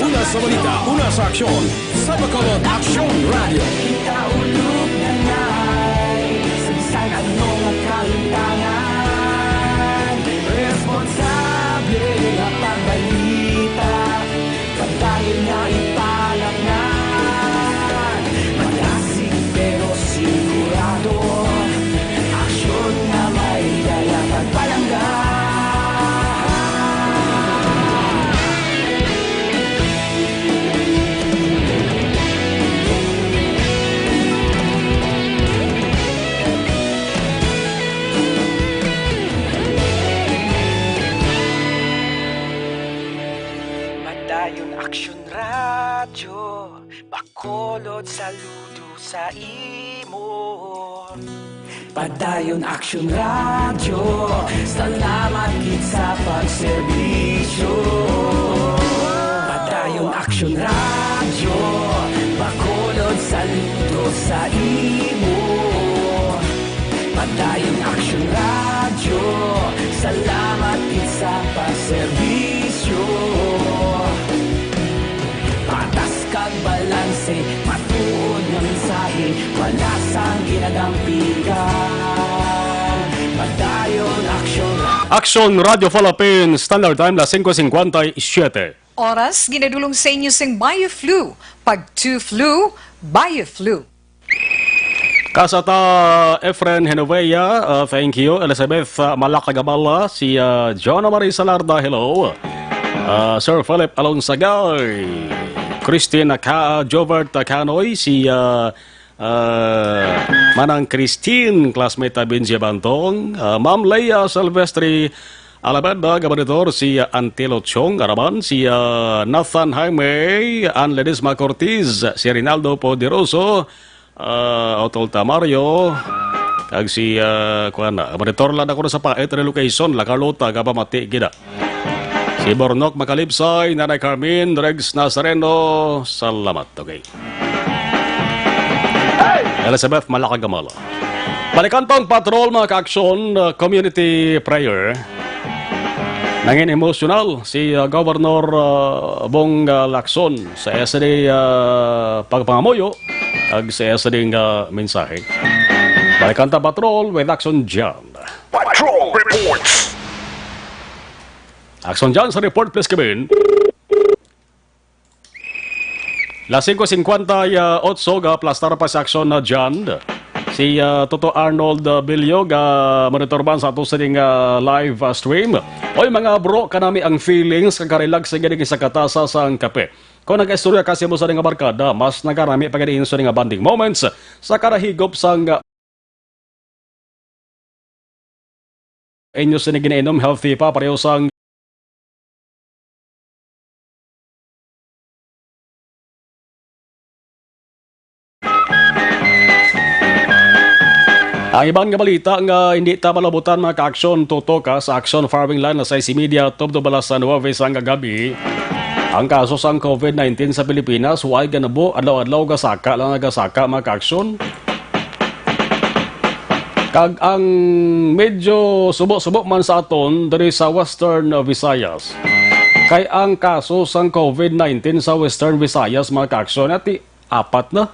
S2: Una sa balita, una sa aksyon, sa Bacolod Action Radio.
S12: Ikaulog na ngay, sa ano nga kalintangan. Responsable nga pagbalita, pagdayon nga ipalaknan. Malasig pero sigurado, aksyon nga may dala pagpalanggan. Padayon Action Radio, Bacolod saludo sa imo. Padayon Action Radio, salamat gid sa pagserbisyo. Padayon Action Radio, Bacolod saludo sa imo. Padayon Action Radio, salamat gid sa pagserbisyo. Patas kag balanse, matuod nga mensahe, wala sang ginagang pilikan. Padayon Action Radio.
S2: Action Radio Philippines, Standard Time, las 5:57.
S13: Oras, ginadulong sa inyo sing BioFlu. Pag 2-flu, BioFlu.
S2: Kasata Efren Henovea, thank you. Elizabeth Malacagabala, si John Marie Salarda, hello. Sir Philip Alonsagay, Christine Jovert Canoy, si Manang Christine, classmate Binji Bantong, Ma'am Leia Silvestri Alabanda, Gabaritor, si Antelo Chong, Araban, si Nathan Jaime, Ann Ledesma Cortiz, si Rinaldo Poderoso, Otol Tamario, kag si Gabaritor lang ako na sa Paet Relocation, La Carlota, Gabamati, Gida. Si Bornok Makalipsay, Nanay Carmen, Regs Nazareno, salamat. Okay. Elizabeth Malacagambala. Balikantong patrol mga ka-aksyon, community prayer. Nangin emosyonal si Governor Bong Lacson sa SD pagpangamoyo ag sa SD mensahe. Balikantong patrol with Action John.
S1: Patrol reports.
S2: Action John sa report, please, Kevin. Las 5:58 plastar pa sa aksyon na John. Si Toto Arnold Bilyog, monitor ban sa ato sa live stream. Oy mga bro, kanami ang feelings kagarilag sa ganing sa katasa sa kape. Kung nag-istorya kasi mo sa nga barkada, mas nagarami pa ganing sa nga bonding moments sa karahigop sang inyo sa ginainom healthy pa pareho sang ang ibang nga balita nga hindi ta malabutan mga ka-aksyon tutok sa Action Farming Land na sa IC Media Tubdo Balas sa Nueve sang gabi. Ang kaso sang COVID-19 sa Pilipinas huwag ganabo adlaw-adlaw gasaka lang nagasaka mga ka-aksyon. Kag ang medyo subo-subo man sa aton diri sa Western Visayas. Kay ang kaso sang COVID-19 sa Western Visayas mga ka-aksyon ati apat na.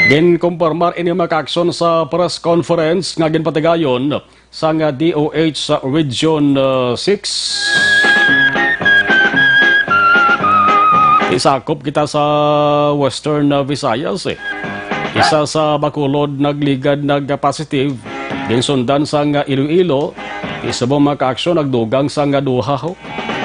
S2: Ginkumpirmar ini mga-aksyon sa press conference nga ginpatigayon sa nga DOH sa Region 6. Isakop kita sa Western Visayas Isa sa Bacolod nagligad nagka-positive. Ginsundan sa nga Iloilo. Isa bang mga-aksyon nagdugang sa nga duha.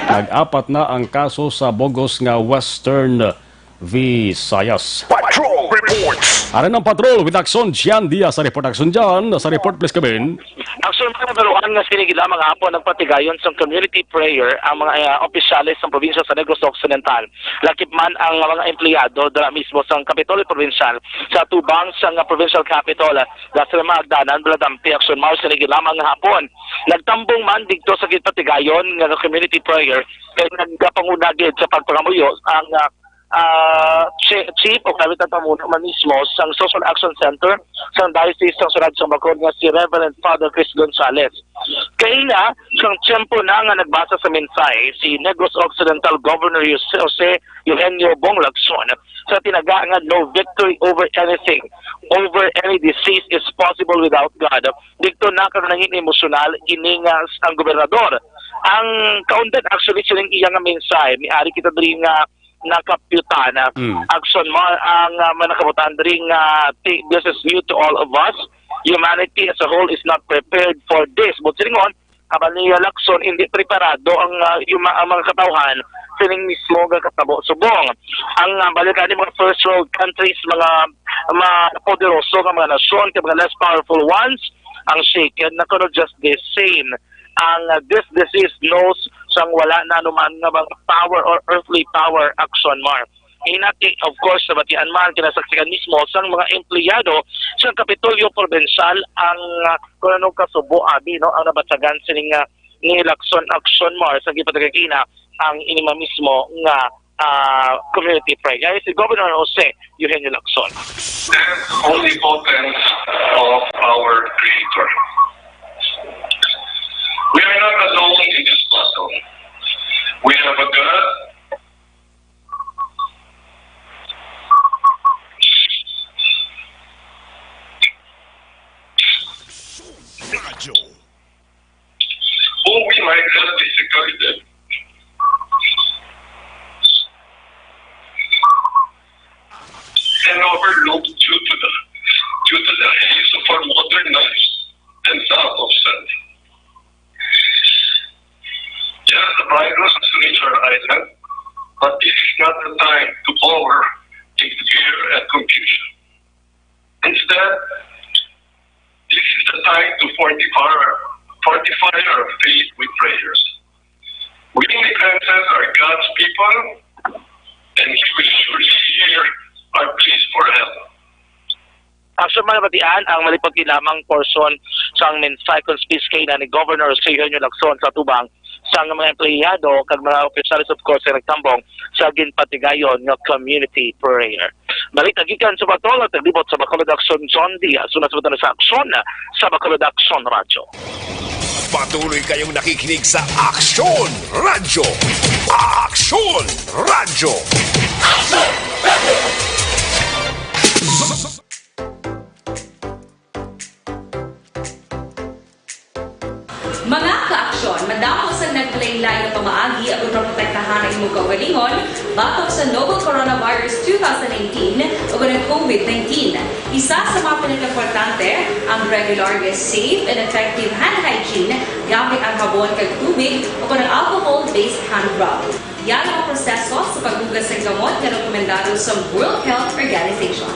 S2: Nag-apat na ang kaso sa Bogos nga Western Visayas.
S1: Patrol Reports.
S2: Aran ng patrol with Action Gian Diaz sa report. Action Gian, sa report please Kevin.
S6: Action mga nabaruan nga sinigila mga hapon nagpatigayon sa community prayer ang mga opisyalis ng probinsya sa Negros Occidental. Lakip man ang mga empleyado dala mismo sa Kapitolyo Provincial sa tubang sa provincial capital sa Magdanan Bladampi Action Mars sinigila mga hapon. Nagtambong man dito sa gitpatigayon nga community prayer kay nagpangunagid sa pagpangamuyo ang Chief o Kapitan Pamuno man mismo sa Social Action Center sa Diocese ng Surad sa Bacol nga si Reverend Father Chris Gonzales. Kaya nga, siyang tiyempo na nga nagbasa sa mensahe si Negros Occidental Governor Jose Eugenio Bong Lacson sa tinaga nga no victory over anything, over any disease is possible without God. Dito na karon nangin emosyonal iningas ang gobernador. Ang kaundan actually silang iyang mensahe, miari kita diri nga nakapyutana. Action mo ang manakabutan ring this is new to all of us. Humanity as a whole is not prepared for this. But silingon, habang ni Lacson, hindi preparado ang mga katawhan sining mismo nga katabo subong. Ang balikan ni mga first world countries, mga poderoso nga mga nasyon, kaya mga less powerful ones, ang shaken na kuno just the same. Ang this disease knows sang wala na naman nga mga power or earthly power action mar. Inati of course sa batian man kinasaksikan mismo sang mga empleyado sa Kapitolyo Provincial ang kuno kasubo abi no ang nabatsagan sining ni Lacson action mar sa gipatagakina ang inima mismo nga community prayer. Si Governor Jose Eugenio Lacson.
S14: Only potence of our Creator. We are not alone in this battle. We have a God who we might have disregarded. And overlooked due to the haze of our modern lives and lack of study. Yes, the virus has reached our island, but this is not the time to cower in fear and confusion. Instead, this is the time to fortify our faith with prayers. We Migrantes are God's people, and He will surely hear our pleas for help.
S6: Action man batian ang malipot lamang portion sa mensahe conspicuous na ni Governor Eugenio Lacson sa tubang sa mga empleyado kag mga opisyalis of course ay nagtambong sa ginpatigayon nga community prayer. Balita gikan sa Bacolod naglibot sa Bacolod Action John Diaz sunod sa aksyon sa Bacolod Action Radio.
S1: Patuloy kayong nakikinig sa Action Radio. Action Radio.
S3: Mga ka-aksyon, madamo sa naglaylay na pamaagi ang protektahan ang imong kaugalingon batok sa novel coronavirus 2019 o ng COVID-19. Isa sa mga pinaka-importante ang regular, safe, and effective hand hygiene gamit ang habon kag tubig o ng alcohol-based hand rub. Yan ang proseso sa paghugas ng gamot na rekomendado sa World Health Organization.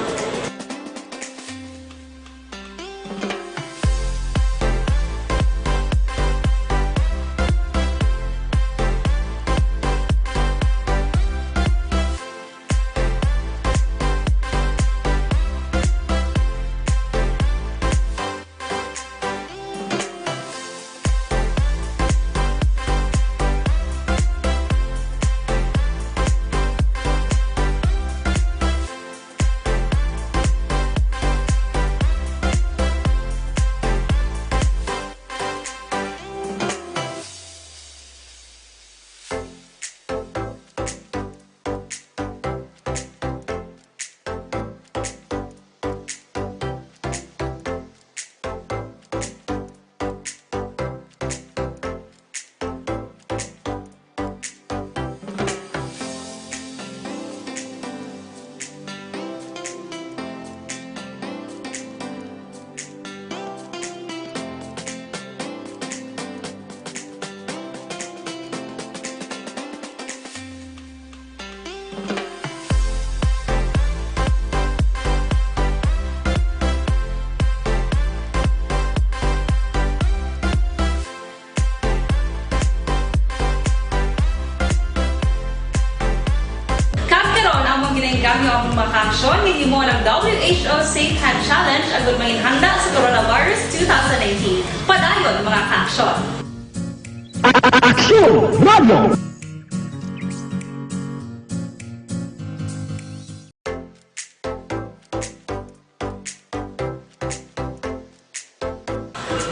S3: WHO Safe Hand Challenge agud mahinhanda sa coronavirus 2019. Padayon mga ka-aksyon.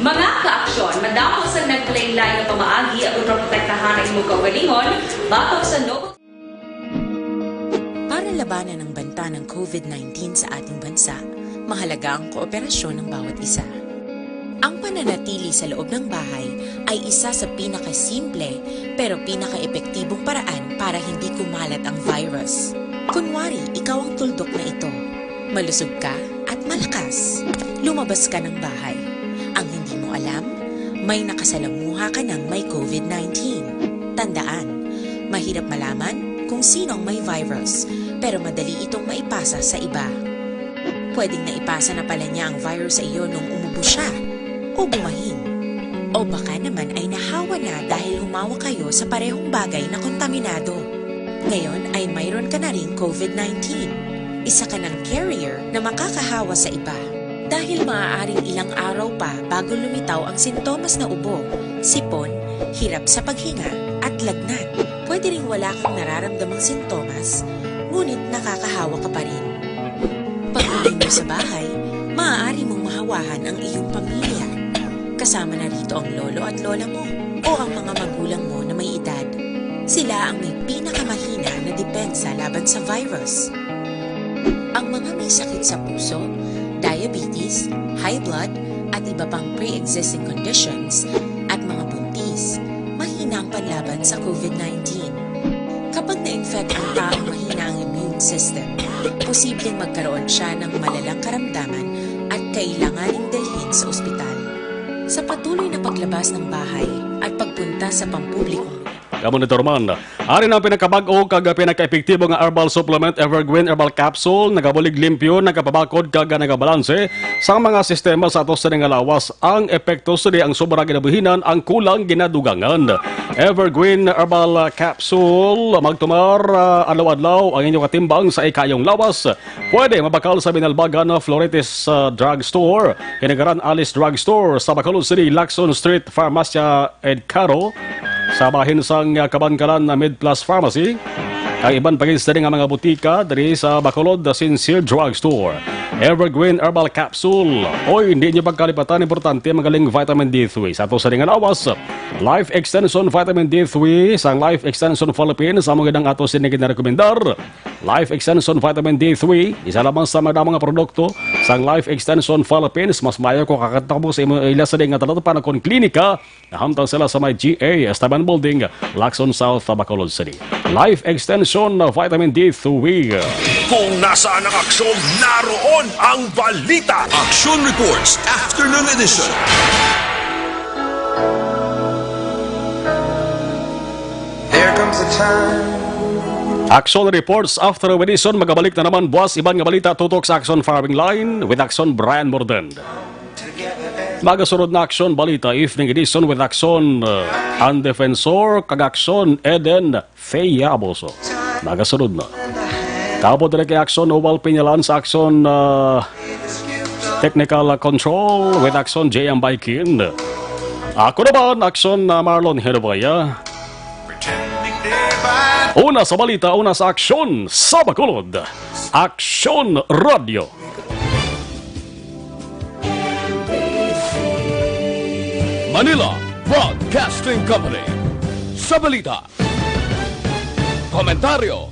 S3: Mga ka-aksyon, madamo sa naglaylay nga pamaagi ang protektahan ang imong kaugalingon batok sa Novo.
S8: Para labanan ang banta ng COVID-19 sa ating bansa, mahalaga ang kooperasyon ng bawat isa. Ang pananatili sa loob ng bahay ay isa sa pinakasimple pero pinaka-epektibong paraan para hindi kumalat ang virus. Kunwari, ikaw ang tuldok na ito. Malusog ka at malakas. Lumabas ka ng bahay. Ang hindi mo alam, may nakasalamuha ka ng may COVID-19. Tandaan, mahirap malaman kung sino ang may virus, pero madali itong maipasa sa iba. Pwedeng naipasa na pala niya ang virus sa iyo nung umubo siya, o bumahin. O baka naman ay nahawa na dahil humawa kayo sa parehong bagay na kontaminado. Ngayon ay mayroon ka na ring COVID-19. Isa ka ng carrier na makakahawa sa iba. Dahil maaaring ilang araw pa bago lumitaw ang sintomas na ubo, sipon, hirap sa paghinga at lagnat. Pwede ring wala kang nararamdamang sintomas, ngunit nakakahawa ka pa rin. Pag-uwi mo sa bahay, maaari mong mahawahan ang iyong pamilya. Kasama na rito ang lolo at lola mo o ang mga magulang mo na may edad. Sila ang may pinakamahina na depensa laban sa virus. Ang mga may sakit sa puso, diabetes, high blood, at iba pang pre-existing conditions, at mga buntis, mahina ang panlaban sa COVID-19. Kapag na-infect ang taong mahina ang immune system, posibleng magkaroon siya ng malalang karamdaman at kailanganing dalhin sa ospital. Sa patuloy na paglabas ng bahay at pagpunta sa pampublikong
S2: Monitor man. Ari ang pinakabag-o kag pinaka-epektibo nga herbal supplement Evergreen Herbal Capsule nagabulig limpyo, nagapabakod kag nagabalanse sa mga sistema sa atos nga lawas. Ang epekto sa ang sobra ginabuhinan ang kulang ginadugangan. Evergreen Herbal Capsule magtumar adlaw-adlaw ang inyong katimbang sa ikayong lawas. Pwede mabakal sa Binalbagan Floritis Drug Store, Kinagaran Alice Drug Store sa Bacolod City, Lacson Street, Farmacia Ed Caro, sa bahin sang Kabankalan na Mid-Plus Pharmacy, ang iban pagista ng mga butika dari sa Bacolod Sincere Drug Store. Evergreen Herbal Capsule. Oy, hindi nyo pagkalipatan, importante magaling vitamin D3. Sa ito sa ringan awas, Life Extension Vitamin D3 sang Life Extension Philippines sa mga ng ato sinigid na rekomendar. Life Extension Vitamin D3, isa lamang sa mga produkto sang Life Extension Philippines. Mas mayo ko kakatakbo sa ila sa nga talatapan akong klinika na hamtang sila sa may GA Estaban Building, Lacson South, Bacolod City. Life Extension Vitamin D3.
S1: Kung nasaan ang aksyon, naroon ang balita.
S15: Action Reports Afternoon Edition.
S12: There comes a time.
S2: Action Reports After Edition, magabalik na naman buwas iban nga balita tutok sa Action Farming Line with Action Brian Mordend. Magasunod na Action Balita Evening Edition with Action Defensor kag Action Eden Feya Aboso. Magasunod na. Tapos din kay Action Oval Pinyalan sa Action Technical Control with Action JM Baikin. Ako naman, Action Marlon Hervaya. Una sa balita, una sa Aksyon sa Bacolod. Aksyon Radio.
S15: Manila Broadcasting Company. Sa balita. Komentaryo